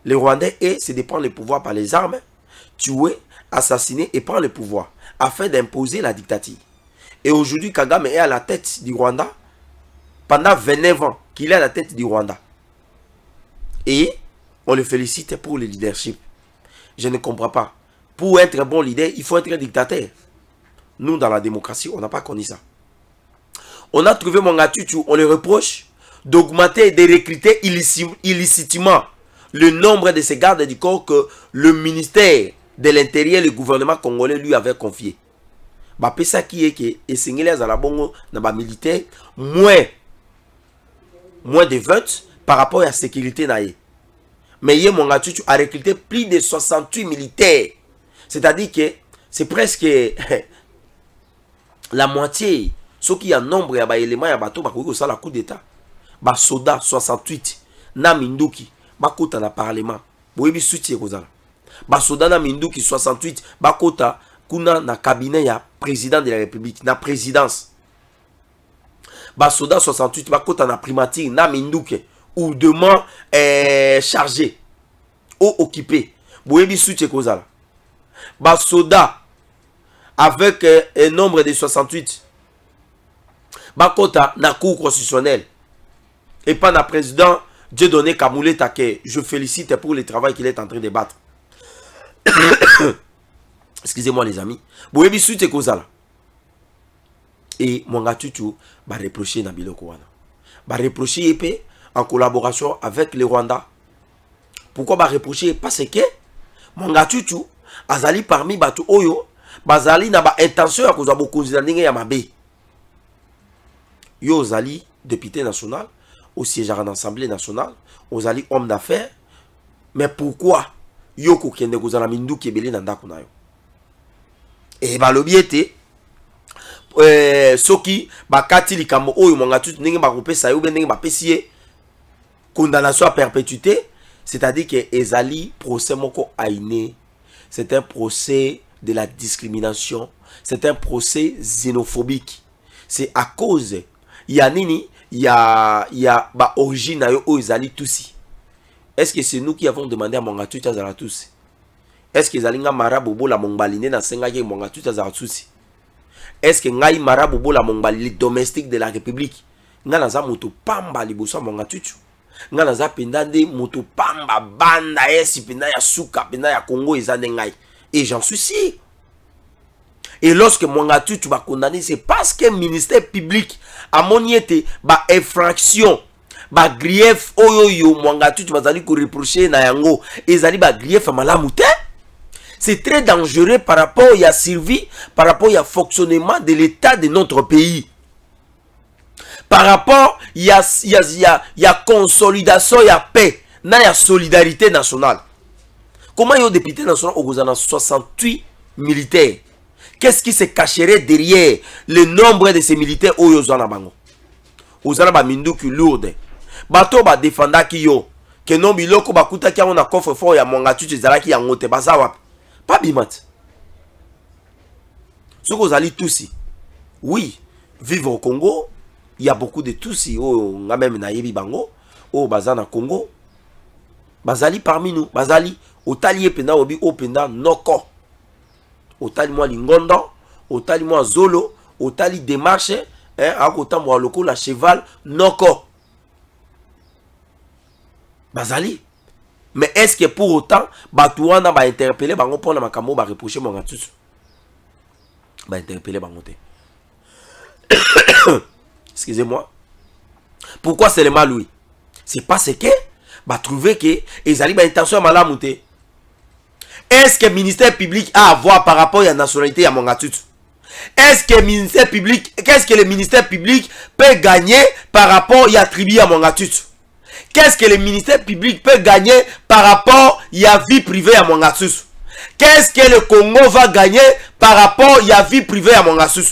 Les Rwandais, c'est de prendre le pouvoir par les armes, tuer, assassiner et prendre le pouvoir, afin d'imposer la dictature. Et aujourd'hui, Kagame est à la tête du Rwanda, pendant 29 ans qu'il est à la tête du Rwanda. Et on le félicite pour le leadership. Je ne comprends pas. Pour être un bon leader, il faut être un dictateur. Nous, dans la démocratie, on n'a pas connu ça. On a trouvé Mwanga Chuchu, on le reproche d'augmenter et de recruter illicitement le nombre de ces gardes du corps que le ministère de l'Intérieur, le gouvernement congolais lui avait confié. Bah, ça qui est que les Sénégalais à la bongo na militaire moins de 20 par rapport à la sécurité naïe. Mais hier Mwanga Chuchu a recruté plus de 68 militaires. C'est-à-dire que c'est presque la moitié. Ceux qui ont nombre ya ba éléments ya bateau ba ko ça la coup d'état. Ba soda 68 na Minduki ba kota na parlement. Boyebi soutien kozala. Ba soda na Minduki 68 ba kota kuna na cabinet ya président de la République na présidence. Ba soda 68 ba kota na primature na Minduki ou demain chargé ou occupé. Boyebi soutien kozala. Ba soda avec un nombre de 68 Bakota na cour constitutionnelle et pas na président Dieudonné Kamoulé Take. Je félicite pour le travail qu'il est en train de battre. Excusez-moi les amis. Boyebi suite kozala. Et Mwanga Chuchu va reprocher na biloko wana. Va reprocher épée en collaboration avec le Rwanda. Pourquoi va reprocher? Parce que Mwanga Chuchu azali parmi batu oyo bazali na ba intention ya kozwa bokonzi na ndenge ya mabe. Yo ozali député national, au siège à l'Assemblée nationale, ozali homme d'affaires, mais pourquoi yo kokende kozala mindu kebele na ndako na yo? Et ba lobi ete soki bakati likambo oyo Mwanga Chuchu ndenge ba kopesa yo ndenge ba pesiye condamnation à perpétuité, c'est-à-dire que ezali procès moko ainé, c'est un procès de la discrimination, c'est un procès xénophobique. C'est à cause il y a nini, il y a ba origine na yo ezali tusi. Est-ce que c'est nous qui avons demandé à Mwanga Chuchu azala tusi? Est-ce que zalinga marabobo la mongbaline na senga ke Mwanga Chuchu azala tusi? Est-ce que ngai marabobo la mongbali domestique de la République nga naza moto pamba liboso Mwanga Chuchu? Nga naza penda de moto pamba banda esi penda ya suka penda ya Congo ezande ngai. Et j'en suis sûr. Et lorsque Mwanga Chuchu va condamner, c'est parce que le ministère public a moniété ba infraction, ba grief oyoyo Mwanga Chuchu va zali ko reprocher na yango, ezali ba grief malamu te. C'est très dangereux par rapport à la survie, par rapport au fonctionnement de l'État de notre pays. Par rapport à consolidation, il y a paix, il y a solidarité nationale. Comment les députés nationaux ont 68 militaires? Qu'est-ce qui se cacherait derrière le nombre de ces militaires au Yozana Bango? Ozana ba minduki lourde. Bato ba défenda ki yo. Que non biloko ba kuta ki on a coffre fort ya mongatu tezala ki yangote baza wapi. Pas bimat. Ce que vous allez tous, oui, vivre au Congo, il y a beaucoup de tous, oh, même na yebi bango, oh, bazana Congo, bazali parmi nous, bazali, otali penda obi openda noko, otali moi lingondo, otali moi zolo, otali démarche, hein, à côté moi loko la cheval noko, bazali. Mais est-ce que pour autant, Batouana va interpeller bango pour la makamo va reprocher mon gatus, va interpeller bango te. Excusez-moi. Pourquoi c'est le mal, oui? C'est parce que va trouver que ils ont intention à malamouter. Est-ce que le ministère public a à voir par rapport à la nationalité à mon gatut? Est-ce que le ministère public, qu'est-ce que le ministère public peut gagner par rapport à la tribu à mon gatut? Qu'est-ce que le ministère public peut gagner par rapport à la vie privée à mon gatut? Qu'est-ce que le Congo va gagner par rapport à la vie privée à mon gatut?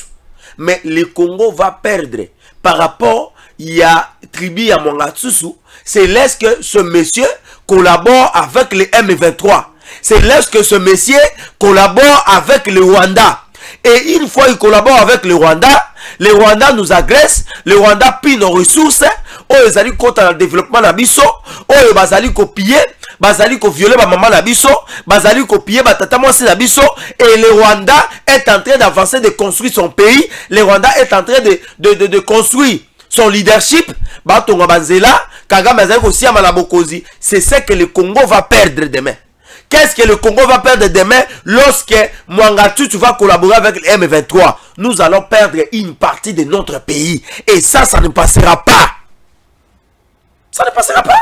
Mais le Congo va perdre par rapport à la tribu à Mongatusu. C'est lorsque ce monsieur collabore avec le M23. C'est lorsque ce monsieur collabore avec le Rwanda. Et une fois il collabore avec le Rwanda nous agresse, le Rwanda pille nos ressources, ils allaient contre le développement de Bisso, ils allaient copier, ils allaient violer ma maman Bisso, ils allaient copier ma tata moi c'est Bisso, et le Rwanda est en train d'avancer, de construire son pays, le Rwanda est en train de construire son leadership, c'est ce que le Congo va perdre demain. Qu'est-ce que le Congo va perdre demain lorsque Mongatutu va collaborer avec le M23? Nous allons perdre une partie de notre pays. Et ça ne passera pas. Ça ne passera pas.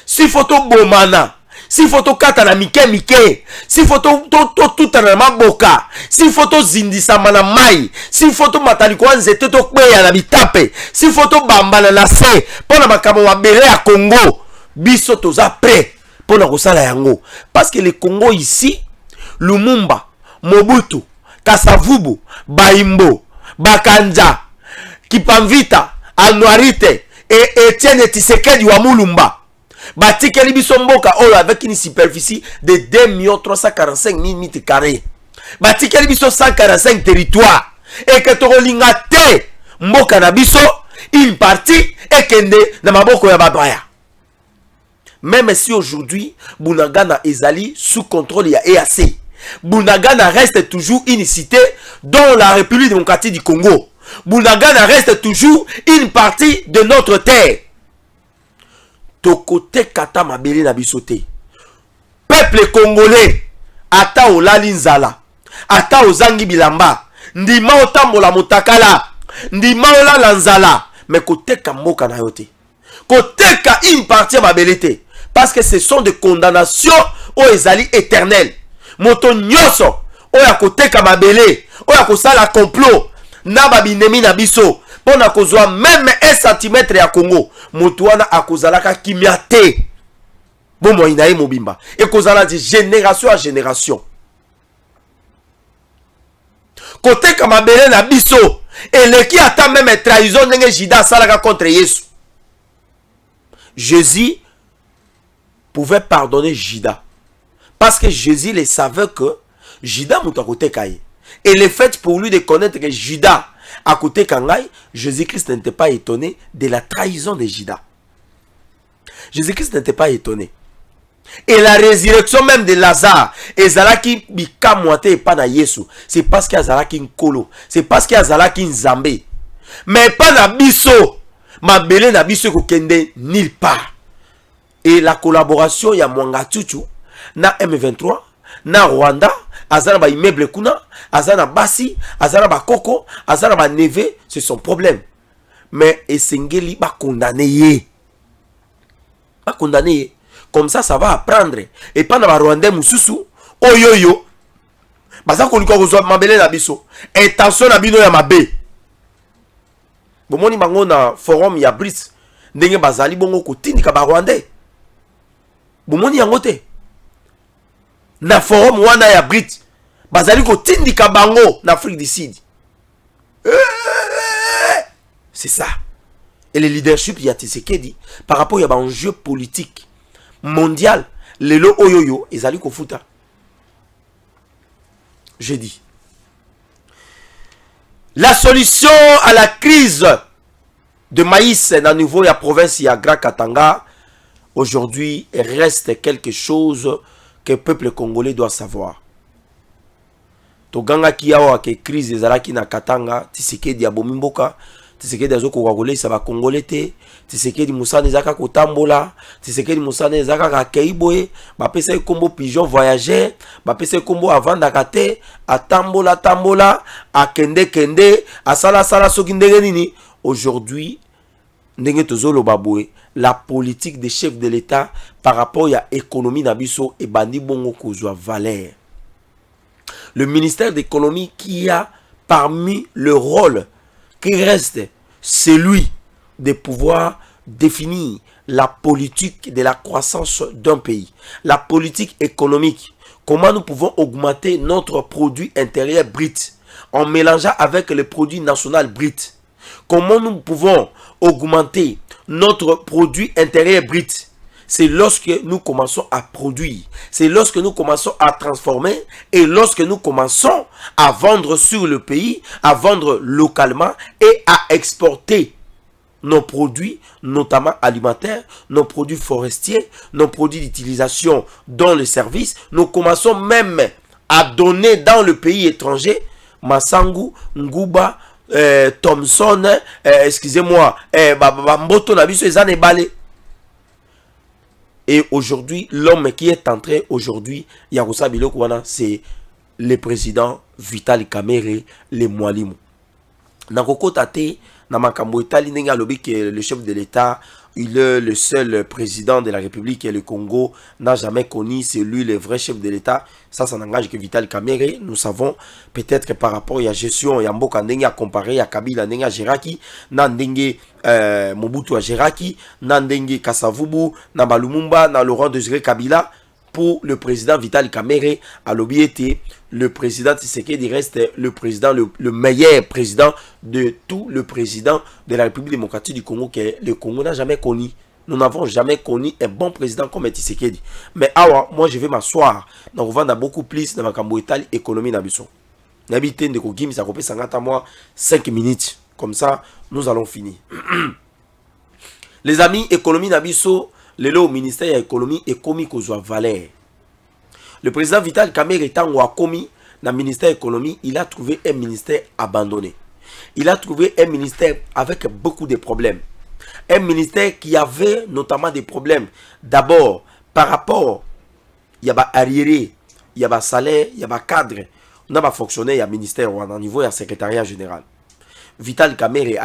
Si photo bomana, si photo katana mike, si photo tout en maboka, si photo zindisa mana mai, si photo mataliko nzete to kweya na bitape, si photo bambana na se, pona makamo wabere ya Congo, biso toza prêt. Pour la Rosala Yango. Parce que le Congo ici, Lumumba, Mobutu, Kasavubu, Baimbo, Bakanja, Kipamvita, Anouarite et Etienne Tshisekedi wa Mulumba. Batikeli Bisomboka avec une superficie de 2 345 000 mètres carrés. Batikeli Biso 145 territoires. Et que Torolinga te Mboka na Biso, une partie et kende na maboko ya babaya. Même si aujourd'hui, Bunagana Ezali sous contrôle de EAC. Bunagana reste toujours une cité dans la République démocratique du Congo. Bunagana reste toujours une partie de notre terre. Tokote kata mabele na bisote. Peuple congolais, ata olali nzala, ata ozangi bilamba, ndima otambola motakala, ndima olala nzala, mais koteka mboka na yote. Koteka une partie mabelete. Parce que ce sont des condamnations aux ezali éternelles. Moto nyoso, oya koteka mabele, oya kosala complot, na babinemi na biso, pona kozwa même 1 cm ya Congo, moto wana akozalaka kimiate. Bon mo inaye mobimba. Et kozala de génération à génération. Koteka mabele na biso, et le qui attend même trahison nenge Jida salaka contre Yesu. Jésus pouvait pardonner Jida. Parce que Jésus le savait que Jida mouta côté kaye. Et le fait pour lui de connaître que Jida à côté kangai, Jésus-Christ n'était pas étonné de la trahison de Jida. Jésus-Christ n'était pas étonné. Et la résurrection même de Lazare, et Zalaki bika moite et pas na Yesu, c'est parce qu'il y a Zalaki nkolo, c'est parce qu'il y a Zalaki nzambe. Mais pas na biso, ma belé na biso kokende nulle part. Et la collaboration, il y a Mongatutu, na M23, na Rwanda, azana ba immeuble kuna, azana basi, azana ba koko, azana ba neve, c'est son problème. Mais Esengeli ba condamné. Ba condamné. Comme ça va apprendre. Et pas na ba Rwandais mususu, oyoyo baza koluka kozwa mabele na biso intention na bino ya mabe. Bomoni bango na forum ya BRICS ndenge bazali bongo kotindika ba Rwandais. Bomoni yango te na forum wana ya BRICS bazali kotindika bango na Afrique du Sud. C'est ça. Et le leadership ya Tshisekedi par rapport à un enjeu politique mondial, lelo oyoyo ezali kofuta. Je dis la solution à la crise de maïs dans le niveau de la province ya Grand Katanga aujourd'hui reste quelque chose que le peuple congolais doit savoir. Toganga kiawa ke crise ezalaki na Katanga, Tshisekedi abomimboka, Tshisekedi azoko kongolais ça va congolais te, Tshisekedi musane ezaka kotambola, Tshisekedi musane ezaka ka keiboye, ba pesa kombo pigeon voyageur, ba pesa kombo avandaka te, atambola tambola, akende kende, asala sala soki ndenge nini. Aujourd'hui ndenge tozolo baboué, la politique des chefs de l'État par rapport à l'économie nabiso et bandi bongo kozwa valeur. Le ministère de l'économie qui a parmi le rôle qui reste celui de pouvoir définir la politique de la croissance d'un pays, la politique économique, comment nous pouvons augmenter notre produit intérieur brut en mélangeant avec le produit national brut, comment nous pouvons augmenter notre produit intérieur brut. C'est lorsque nous commençons à produire, c'est lorsque nous commençons à transformer et lorsque nous commençons à vendre sur le pays, à vendre localement et à exporter nos produits, notamment alimentaires, nos produits forestiers, nos produits d'utilisation dans le service. Nous commençons même à donner dans le pays étranger, Masangu, Nguba, Thomson, excusez-moi, Mboto Nabiso, Ezane Balé. Et aujourd'hui, l'homme qui est entré aujourd'hui, Yaroussa Bilokwana, c'est le président Vital Kamerhe, le Mwalimu. Nakoko Tate, Namakambo Itali Nenga Lobi, qui est le chef de l'État, il est le seul président de la République et le Congo n'a jamais connu, c'est lui le vrai chef de l'État. Ça n'engage que Vital Kamerhe. Nous savons peut-être que par rapport à la gestion, il y a Mboka Ndenge à comparer à Kabila Ndenge à Geraki, Nandenge Mobutu à Geraki, Nandenge Kasavubu, Nabalumumba, na Laurent Désiré Kabila. Pour le président Vital Kamerhe, à l'obéité, le président Tshisekedi reste le président, le meilleur président de tout le président de la République démocratique du Congo que le Congo n'a jamais connu. Nous n'avons jamais connu un bon président comme Tshisekedi. Mais awa, moi je vais m'asseoir. Nous revendons beaucoup plus dans ma camboïtali économie n'abison. N'habitez de Kogim, ça coupe 50 à moi 5 minutes. Comme ça, nous allons finir. Les amis, économie n'abisso. Le lot au ministère de l'économie est commis qu'on soit valeur. Le président Vital Kamerhe étant commis dans le ministère de l'économie, il a trouvé un ministère abandonné. Il a trouvé un ministère avec beaucoup de problèmes. Un ministère qui avait notamment des problèmes. D'abord, par rapport, il y a des arriérés, il y a des salaires, il y a des cadres. On a des fonctionnaires, il y a un ministère au niveau du secrétariat général. Vital Kamerhe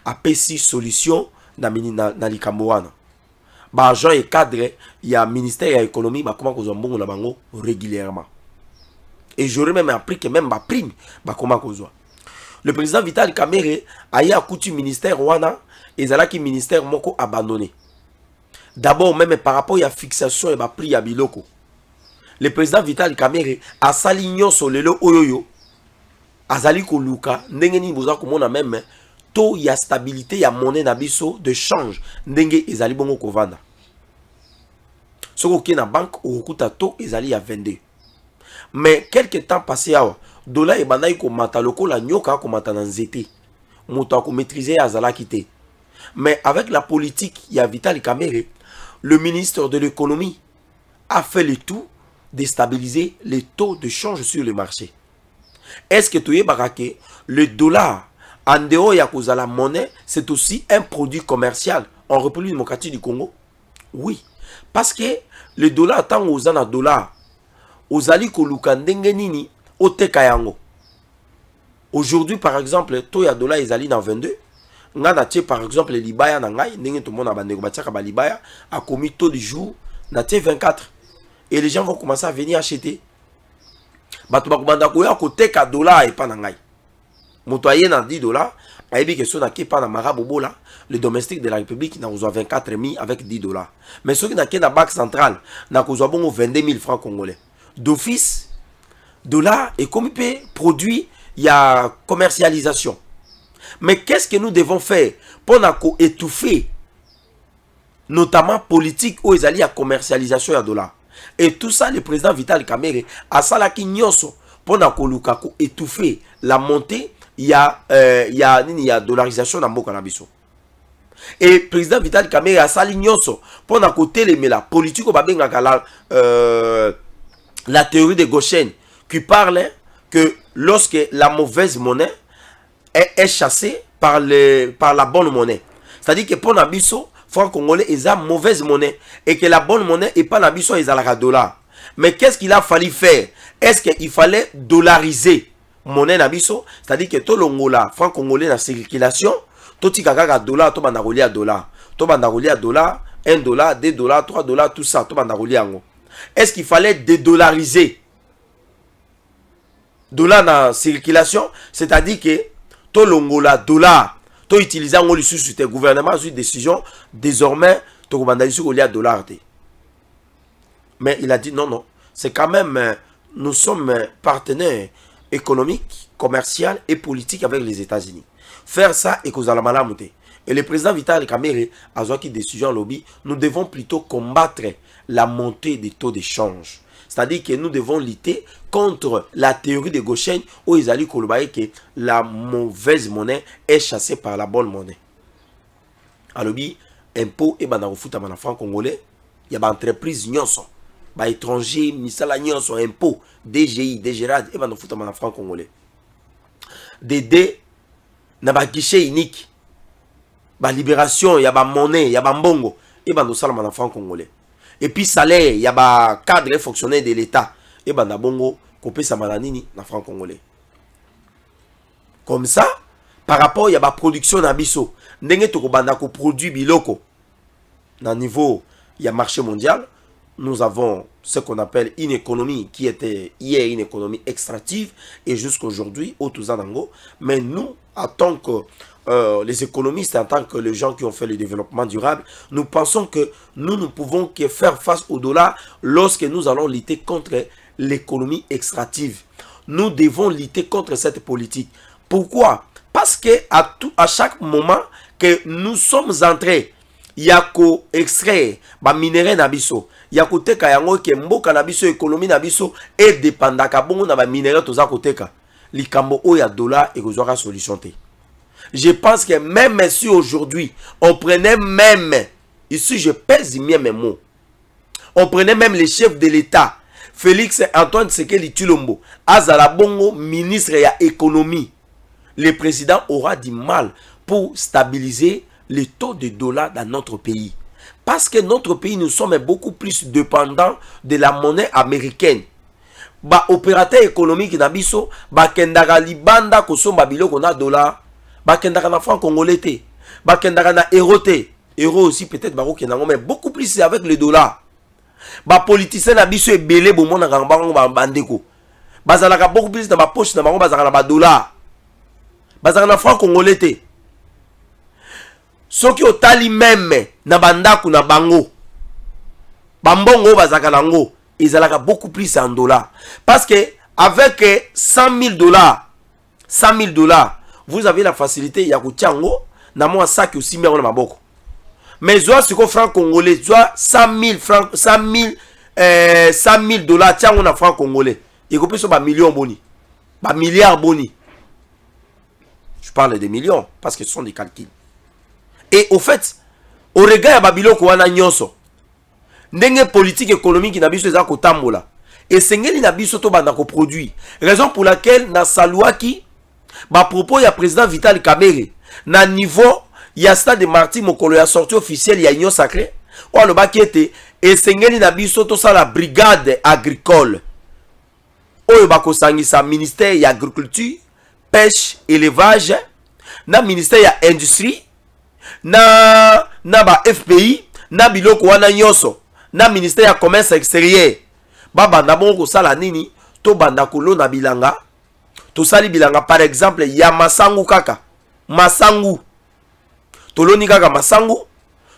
a fait 6 solutions dans le Cameroun. Bah, agent et cadre, il y a un ministère de l'économie, bah, comment qu'on bon bango régulièrement. Et j'aurais même appris que même ma prime, bah, comment qu'on soit. Le président Vital Kamerhe a eu un coutu ministère wana, et là qui ministère moko abandonné. D'abord même par rapport à la fixation et ma prix à biloko. Le président Vital Kamerhe a salignon sur le lo oyoyo. Azali ko luka, ndengeni boza ko mona même. Il y a stabilité, il y a monnaie nabiso de change. Ndenge ezali bongo kovanda. Soko ki na banque ou okuta to ezali ya 22. Mais quelques temps passé awa, dollar e bandai ko mata loko la nyoka ko mata na nzete. Moto ko maîtriser azala kité. Mais avec la politique, il y a Vital Kamerhe, le ministre de l'économie a fait le tout de stabiliser les taux de change sur le marché. Est-ce que tu es baraké le dollar en dehors de la monnaie, c'est aussi un produit commercial en République démocratique du Congo? Oui. Parce que le dollar, tant aux ans dollar, aux ali kolukandenge nini, au tekayango. Aujourd'hui, par exemple, to ya dollar is ali na 22. Ngana tche, par exemple, le libaya na ngai, ndenge tout le monde a bandé ko libaya, a commis taux du jour, na tche 24. Et les gens vont commencer à venir acheter. bato bakubanda koya koteka dollar et pas na ngai. Moto aye na 10 dollars, ayebi que so na ke pa na marabout bola, le domestique de la République n'a besoin 24 000 avec 10 dollars. Mais ceux qui n'a ke na banque centrale, n'a besoin bon 22 000 francs congolais. D'office, dollar et comme il peut produit, il y a commercialisation. Mais qu'est-ce que nous devons faire pour étouffer, notamment politique où ils allaient à commercialisation à dollar. Et tout ça, le président Vital Kamerhe a ça là qui nyonso pour étouffer la montée. Il y a dollarisation dans le cannabis. Et le président Vital Kamerhe a ça nyonso pour télémer la politique la théorie de Gauchen qui parle que lorsque la mauvaise monnaie est chassée par la bonne monnaie. C'est-à-dire que pour Nabiso, franc congolais, ils ont mauvaise monnaie. Et que la bonne monnaie n'est pas Nabiso, ils ont la dollar. Mais qu'est-ce qu'il a fallu faire? Est-ce qu'il fallait dollariser monnaie Nabiso? C'est-à-dire que tout l'ongola, franc congolais, dans la circulation, tout le monde dollar, tout le monde à dollar. Tout le monde à dollar, 1 dollar, 2 dollars, 3 dollars, tout ça, tout le monde à dollar. Est-ce qu'il fallait dédollariser dollar dans la circulation? C'est-à-dire que tout l'ongola, dollar, tout utilisant le gouvernement a eu une décision, désormais, tout le dollar. Mais il a dit non, non, c'est quand même, nous sommes partenaires économiques, commerciaux et politiques avec les États-Unis. Faire ça et que vous allez malamuter. Et le président Vital Kamerhe a eu une décision lobby, nous devons plutôt combattre la montée des taux d'échange. C'est-à-dire que nous devons lutter contre la théorie de Gauchen où ils allaient que la mauvaise monnaie est chassée par la bonne monnaie. Alors, impôt et bandarofuta mana franc congolais, il y a des entreprises nyonso, des étrangers, misala nyonso, impôt, DGI, DGRAD et bandarofuta mana franc congolais. Dédé, na ba guichet unique, ba libération, il y a ba monnaie, il y a ba mbongo et bandosala mana franc congolais. Et puis salaire, il y a un cadre fonctionnaire de l'État. Et ben bongo, coupé sa malanini na franc congolais. Comme ça, par rapport, il y a la production d'Abisso. N'engé to banda ko produit biloko. Dans niveau, il y a marché mondial. Nous avons ce qu'on appelle une économie qui était hier une économie extractive et jusqu'aujourd'hui au Touzanango. Mais nous, en tant que les économistes, en tant que les gens qui ont fait le développement durable, nous pensons que nous ne pouvons que faire face au dollar lorsque nous allons lutter contre l'économie extractive. Nous devons lutter contre cette politique. Pourquoi? Parce que à chaque moment que nous sommes entrés, il y a qu'au extraire, bah minerai nabiso, il y a côté kayango que mboka nabiso économie nabiso est dépendant kabongo na ba minerai toza côté ka. Likambo o ya dollar et kozora solution te. Je pense que même si aujourd'hui, on prenait même, ici je pèse bien mes mots, on prenait même les chefs de l'État, Félix Antoine Tshisekedi Tshilombo, Azala Bongo, ministre de l'économie, le président aura du mal pour stabiliser le taux de dollar dans notre pays. Parce que notre pays, nous sommes beaucoup plus dépendants de la monnaie américaine. Ba opérateur économique nabiso, ba kendara libanda kosomba biloko na dollar. Bakendaka na franc congolais te, bakendaka na euro te, euro aussi peut-être mais beaucoup plus avec le dollar. Ba politicien na biso ebele bomo na bango ba bandeko. Bazalaka beaucoup plus dans ma poche na bango bazalaka na ba dollar. Bazalaka na franc congolais te. Soki otali même na bandaku na bango. Bambongo bazalaka nango, ezalaka beaucoup plus en dollars parce que avec 100 000 dollars, 100 000 dollars vous avez la facilité ya kuchango na moi sac aussi mais on a maboko. Mais soit ce qu'on franc congolais, soit 100 000 francs, 100 000 dollars tiens on a franc congolais. Il peut sur ba millions boni, ba milliards boni. Je parle des millions parce que ce sont des calculs. Et au fait, au regard ya babiloko wana nyonso, ndenge politique économique na biso eza kotambola. Et sengeli na biso to banda ko produit. Raison pour laquelle na saluaki ba propos ya président Vital Kamerhe na niveau ya stade de Martin Mokolo ya sortie officielle ya Union Sacrée o lo bakete esengeli na biso to sa la brigade agricole oyo bakosangisa ministère ya agriculture, pêche, élevage na ministère ya industrie na ba FPI na biloko wana nyonso na ministère ya commerce extérieur baba na bongo sala nini to bandakolo na bilanga to sali bilanga par exemple ya masangu kaka masangu toloni kaka masangu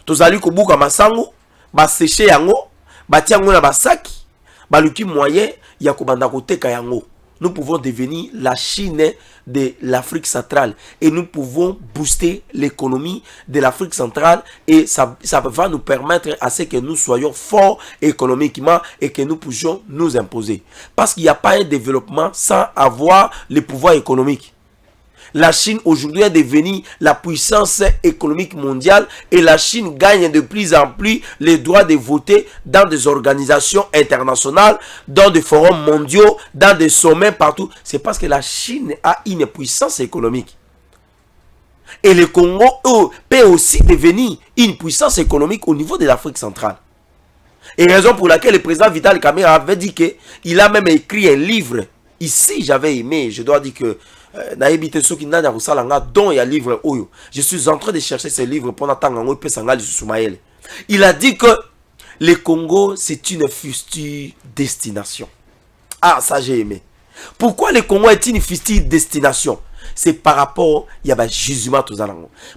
to zali ko buka masangu ba sécher yango batia yango na basaki baluki moyen ya ko banda ko teka yango. Nous pouvons devenir la Chine de l'Afrique centrale et nous pouvons booster l'économie de l'Afrique centrale et ça va nous permettre à ce que nous soyons forts économiquement et que nous puissions nous imposer. Parce qu'il n'y a pas un développement sans avoir le pouvoir économique. La Chine aujourd'hui est devenue la puissance économique mondiale et la Chine gagne de plus en plus les droits de voter dans des organisations internationales, dans des forums mondiaux, dans des sommets partout. C'est parce que la Chine a une puissance économique. Et le Congo peut aussi devenir une puissance économique au niveau de l'Afrique centrale. Et raison pour laquelle le président Vital Kamerhe avait dit qu'il a même écrit un livre. Ici, j'avais aimé, je dois dire que je suis en train de chercher ce livre pour attendre. Il a dit que le Congo, c'est une future destination. Ah, ça j'ai aimé. Pourquoi le Congo est une future destination? C'est par rapport, il y a un gisement tout ça.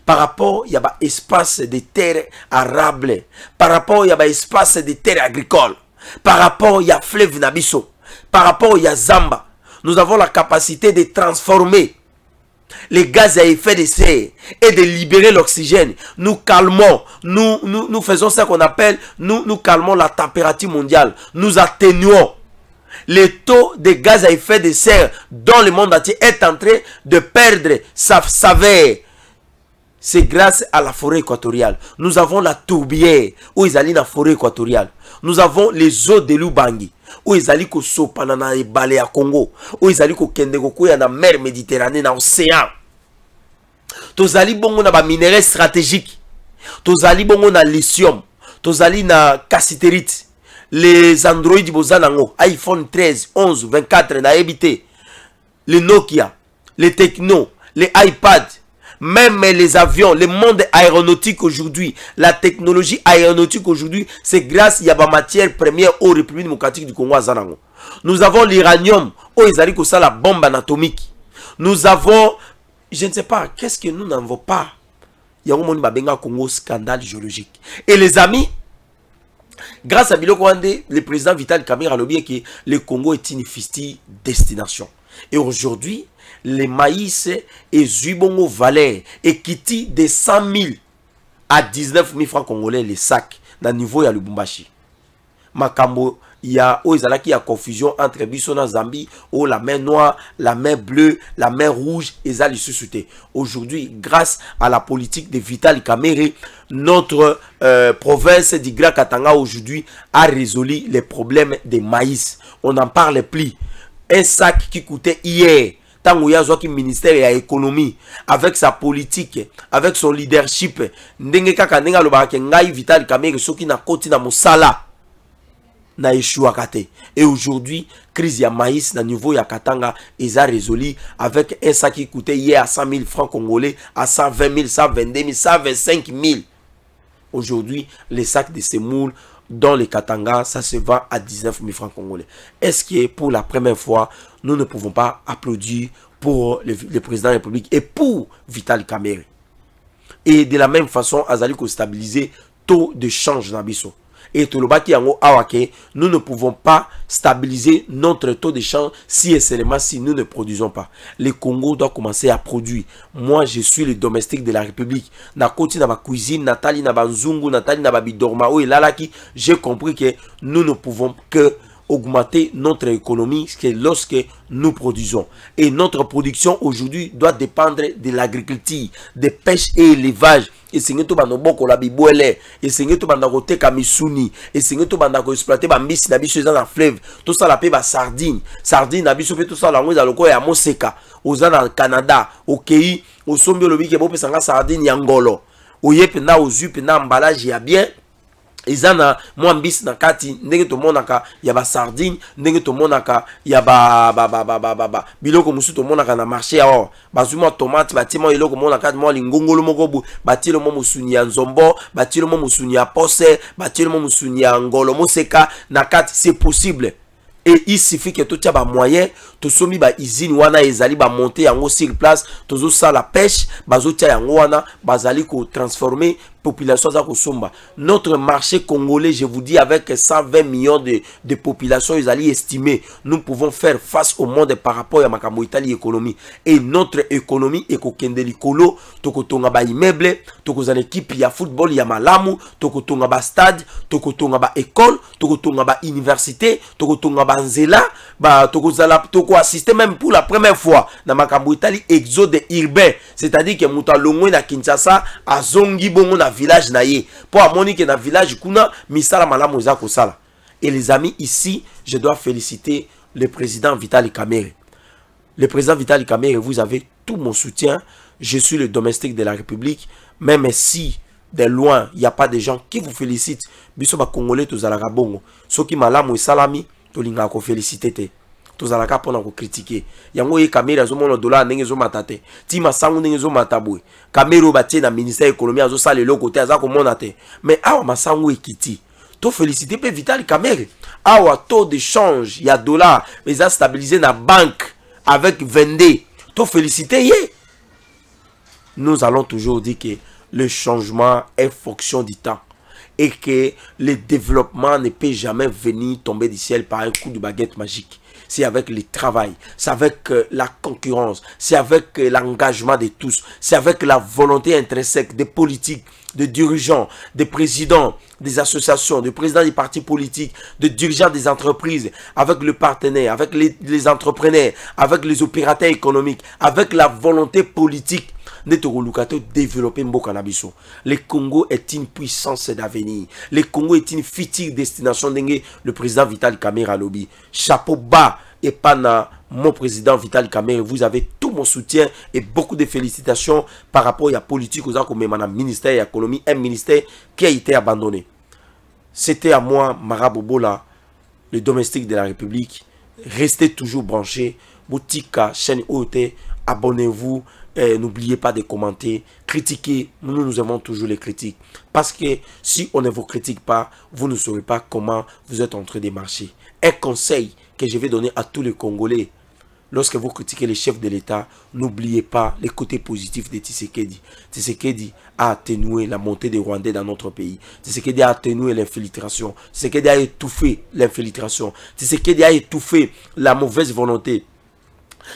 Par rapport, il y a un espace de terres arables. Par rapport, il y a un espace de terres agricoles. Par rapport, il y a fleuve Nabiso. Par rapport, il y a Zamba. Nous avons la capacité de transformer les gaz à effet de serre et de libérer l'oxygène. Nous calmons, nous faisons ce qu'on appelle, nous calmons la température mondiale. Nous atténuons le taux de gaz à effet de serre dans le monde entier est en train de perdre sa saveur. C'est grâce à la forêt équatoriale. Nous avons la tourbière où ils allaient dans la forêt équatoriale. Nous avons les eaux de Lubangi où ils allaient au Panana et Balé à Congo, où ils allaient au Kendegoko dans la mer Méditerranée, dans l'océan. Tous allés bongo na minéraux stratégiques. Tous allés bongo na lithium. Tous allés na cassiterite. Les Android bozanango, iPhone 13, 11, 24 na habité. Les Nokia, les Techno, les iPad. Même les avions, le monde aéronautique aujourd'hui, la technologie aéronautique aujourd'hui, c'est grâce à la matière première au République démocratique du Congo. Nous avons l'uranium, où ils arrivent à la bombe atomique. Nous avons, je ne sais pas, qu'est-ce que nous n'avons pas. Il y a un Congo scandale géologique. Et les amis, grâce à Biloko Wande, le président Vital Kamerhe a dit que le Congo est une future destination. Et aujourd'hui, les maïs et Zubongo valeur et quittent de 100 000 à 19 000 francs congolais les sacs dans le niveau de Lubumbashi. Makambo, il y a confusion entre Bissona Zambie, où la mer noire, la mer bleue, la mer rouge, et ça les sous-soutés. Aujourd'hui, grâce à la politique de Vital Kamerhe, notre province du Grand Katanga aujourd'hui a résolu les problèmes des maïs. On n'en parle plus. Un sac qui coûtait hier, tant qu'il y a un ministère de l'économie, avec sa politique, avec son leadership, ndenge kaka nenga lobaka ngai Vital Kamerhe soki na koti na mosala na échouakate. Et aujourd'hui, crise ya maïs na niveau ya Katanga est résolu avec un sac qui coûtait hier à 100 000 francs congolais, à 120 000, 122 000, 125 000. Aujourd'hui, les sacs de semoule dans les Katanga, ça se vend à 19 000 francs congolais. Est-ce que pour la première fois, nous ne pouvons pas applaudir pour le président de la République et pour Vital Kamerhe? Et de la même façon, Azali ko stabiliser taux de change dans Bisso. Et tout le baki yango awake, nous ne pouvons pas stabiliser notre taux de change si et seulement si nous ne produisons pas. Le Congo doit commencer à produire. Moi, je suis le domestique de la République. Na koti na ba cuisine, Nathalie na ba nzungu, Nathalie na ba bidorma, ou lalaki, j'ai compris que nous ne pouvons que augmenter notre économie lorsque nous produisons. Et notre production aujourd'hui doit dépendre de l'agriculture, de pêche et élevage. Et c'est tout bando boko la bibouele, et c'est tout bando côté kamisuni, et c'est tout bando exploiter ba mbisi na biso dans la fleuve, tout ça la paix ba sardine na biso fait tout ça la ngoza loko ya Moseka, aux na Canada, au Kei, au sombi lobi ke bo pesanga sardine ya ngolo. Oyepe na ozupe na emballage ya bien. Izana moi mbisi na kati ndenge to monaka ya ba sardine, ndenge to monaka ya ba biloko musu to monaka na marché ya bazuma tomate batimo iloko monaka mo lingongolo moko bu batilo mo musuni ya nzombo, batilo mo musuni ya pose, batilo mo musuni ya ngolo Moseka na kati. C'est possible. Et il suffit que tout y a moyen, tout somi ba usine wana ezali ba monter yango sur place, tout ça la pêche, bazo tia yango wana, bazali ko transformer population za ko somba. Notre marché congolais, je vous dis, avec 120 millions de population, ils allaient estimer, nous pouvons faire face au monde par rapport à makambo Italie économie. Et notre économie est kokendeli kolo, toko tonga ba immeuble, toko zan équipe ya football ya malamu, toko tonga ba stade, toko tonga ba école, toko tonga ba université, toko tonga ba nzela, ba toko zala toko assister même pour la première fois na makambo Italie exode urbain, c'est-à-dire que muta longwe na Kinshasa azongi bongo na village naye pour amoni que na village kuna misala malamu za ko sala. Et les amis, ici je dois féliciter le président Vitali Kamere. Le président Vitali Kamere, vous avez tout mon soutien. Je suis le domestique de la République, même si de loin il n'y a pas de gens qui vous félicitent. Biso ba congolais to zalaka bongo. Ceux qui malamu salami to linga ko féliciter te. To zalaka pona ko critiquer. Yango ye Kamere zo mono dollar ndenge zo matate. Ti masangu ndenge zo matabwe. Kamere batie na ministère économie azo sala le côté aza ko mona te. Mais awa masangu ekiti. To féliciter pe Vitali Kamere. Awa taux de change, il y a dollar, mais ça stabilisé na banque avec 22. To féliciter ye. Nous allons toujours dire que le changement est fonction du temps et que le développement ne peut jamais venir tomber du ciel par un coup de baguette magique. C'est avec le travail, c'est avec la concurrence, c'est avec l'engagement de tous, c'est avec la volonté intrinsèque des politiques, des dirigeants, des présidents, des associations, des présidents des partis politiques, des dirigeants des entreprises, avec le partenaire, avec les entrepreneurs, avec les opérateurs économiques, avec la volonté politique de développer Mbokanabiso. Le Congo est une puissance d'avenir. Le Congo est une future destination dengue le président Vitali Kamere lobby. Chapeau bas et pana mon président Vitali Kamere, vous avez tout mon soutien et beaucoup de félicitations par rapport à la politique aux comme le ministère de l'économie, un ministère qui a été abandonné. C'était à moi, Marabobola, le domestique de la République. Restez toujours branchés. Boutika, chaîne OT, abonnez-vous. N'oubliez pas de commenter, critiquer. Nous aimons toujours les critiques. Parce que si on ne vous critique pas, vous ne saurez pas comment vous êtes en train de marcher. Un conseil que je vais donner à tous les Congolais. Lorsque vous critiquez les chefs de l'État, n'oubliez pas les côtés positifs de Tshisekedi. Tshisekedi a atténué la montée des Rwandais dans notre pays. Tshisekedi a atténué l'infiltration. Tshisekedi a étouffé l'infiltration. Tshisekedi a étouffé la mauvaise volonté.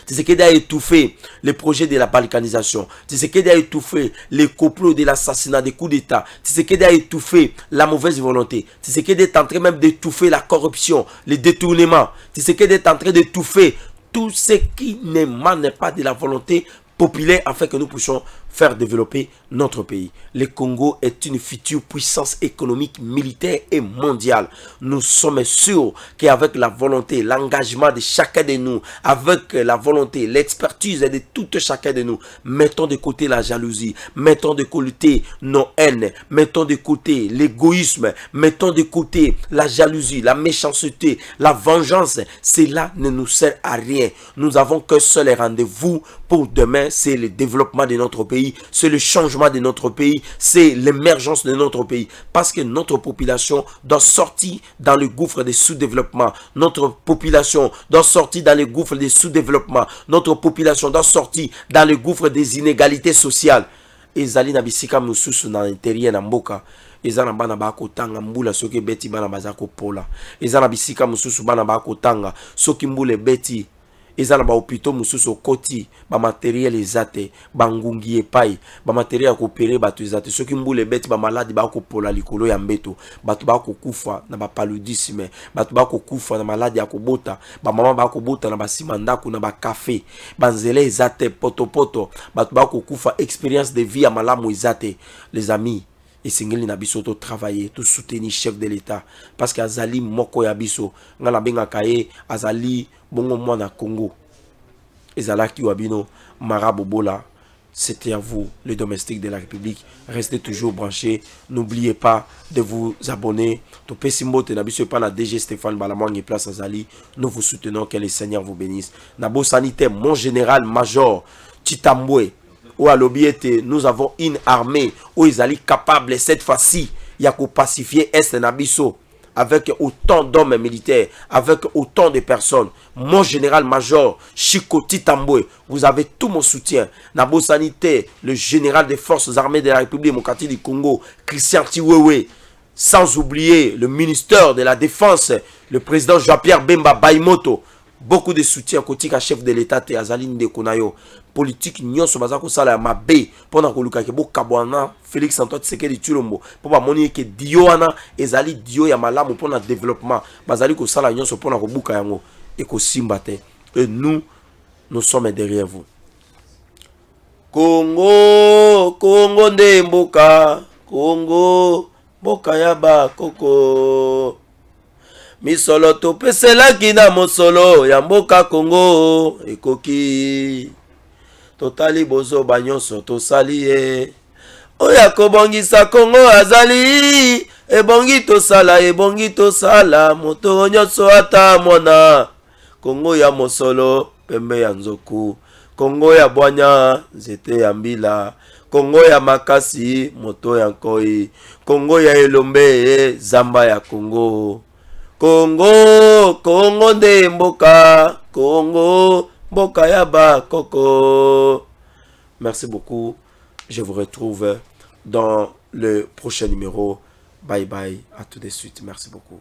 Tshisekedi a étouffé les projets de la balkanisation. Tshisekedi a étouffé les complots de l'assassinat, des coups d'État. Tshisekedi a étouffé la mauvaise volonté. Tshisekedi est en train même d'étouffer la corruption, les détournements. Tshisekedi est en train d'étouffer tout ce qui n'émane pas de la volonté populaire afin que nous puissions faire développer notre pays. Le Congo est une future puissance économique, militaire et mondiale. Nous sommes sûrs qu'avec la volonté, l'engagement de chacun de nous, avec la volonté, l'expertise de tout chacun de nous, mettons de côté la jalousie, mettons de côté nos haines, mettons de côté l'égoïsme, mettons de côté la jalousie, la méchanceté, la vengeance. Cela ne nous sert à rien. Nous avons qu'un seul rendez-vous pour demain, c'est le développement de notre pays, c'est le changement de notre pays, c'est l'émergence de notre pays. Parce que notre population doit sortir dans le gouffre des sous-développement. Notre population doit sortir dans le gouffre des sous-développement. Notre population doit sortir dans le gouffre des inégalités sociales. Ezali na bisika mususu na intérieur na mboka. Ezana bana bako tanga mbula soki beti bana bazako pola. Ezana bisika mususu bana bako tanga soki mbule beti. Ezana ba hôpitaux mususu koti ba matériel ezate bangungi epai ba matériel ko opérer batu ezate soki mbule beti ba malade ba ko pola likolo ya mbeto batu ba ko kufa na ba paludisme batu ba ko kufa na malade ya ko bota ba mama ba ko bota na ba simandako na ba café banzele ezate poto batu ba ko kufa expérience de vie ya malamu ezate. Les amis, et singeli na biso to travailler, to soutenir chef de l'État parce que azali moko ya biso ngala benga kaye azali bongo mwana Congo ezalaki wabino Marabobola. C'était à vous, les domestiques de la République. Restez toujours branchés. N'oubliez pas de vous abonner. Topé Simbote Nabiso pas la DG Stéphane Balamwang et Place Azali. Nous vous soutenons, que le Seigneur vous bénisse. Nabo Sanité, mon général major Chitambwe. Ou à l'obiete, nous avons une armée où ils allaient capables cette fois-ci, il y a qu'au pacifier Est Nabiso. avec autant d'hommes militaires, avec autant de personnes. Mon général-major, Chikoti Tamboué, vous avez tout mon soutien. Nabo Sanité, le général des forces armées de la République démocratique du Congo, Christian Tiwewe, sans oublier le ministère de la Défense, le président Jean-Pierre Bemba Baimoto. Beaucoup de soutien côté chef de l'État te Azaline de Konayo. Politique nyonso bazako sala mabe pona koluka ke bokabwana Félix Antoine Tshisekedi Tshilombo po ba moni ke dio wana ezali dio ya malamu pona développement bazali ko sala nyonso pona ko buka yango et ko simba te. Et nous sommes derrière vous. Congo, Congo nde mboka, Congo mboka ya ba koko. Misolo to peselaki na mosolo ya mboka Congo ekoki. Totali bozo banyonso tosali ye. Oya kobongisa Congo azali. Ebongi tosala moto nyonso ata mona. Congo ya mosolo pembe ya nzoku. Congo ya bwanya nzete ya mbila. Congo ya makasi moto ya nkoi. Congo ya elombe zamba ya Congo. Congo, Congo nde mboka, Congo, mboka ya ba koko. Merci beaucoup. Je vous retrouve dans le prochain numéro. Bye bye, à tout de suite. Merci beaucoup.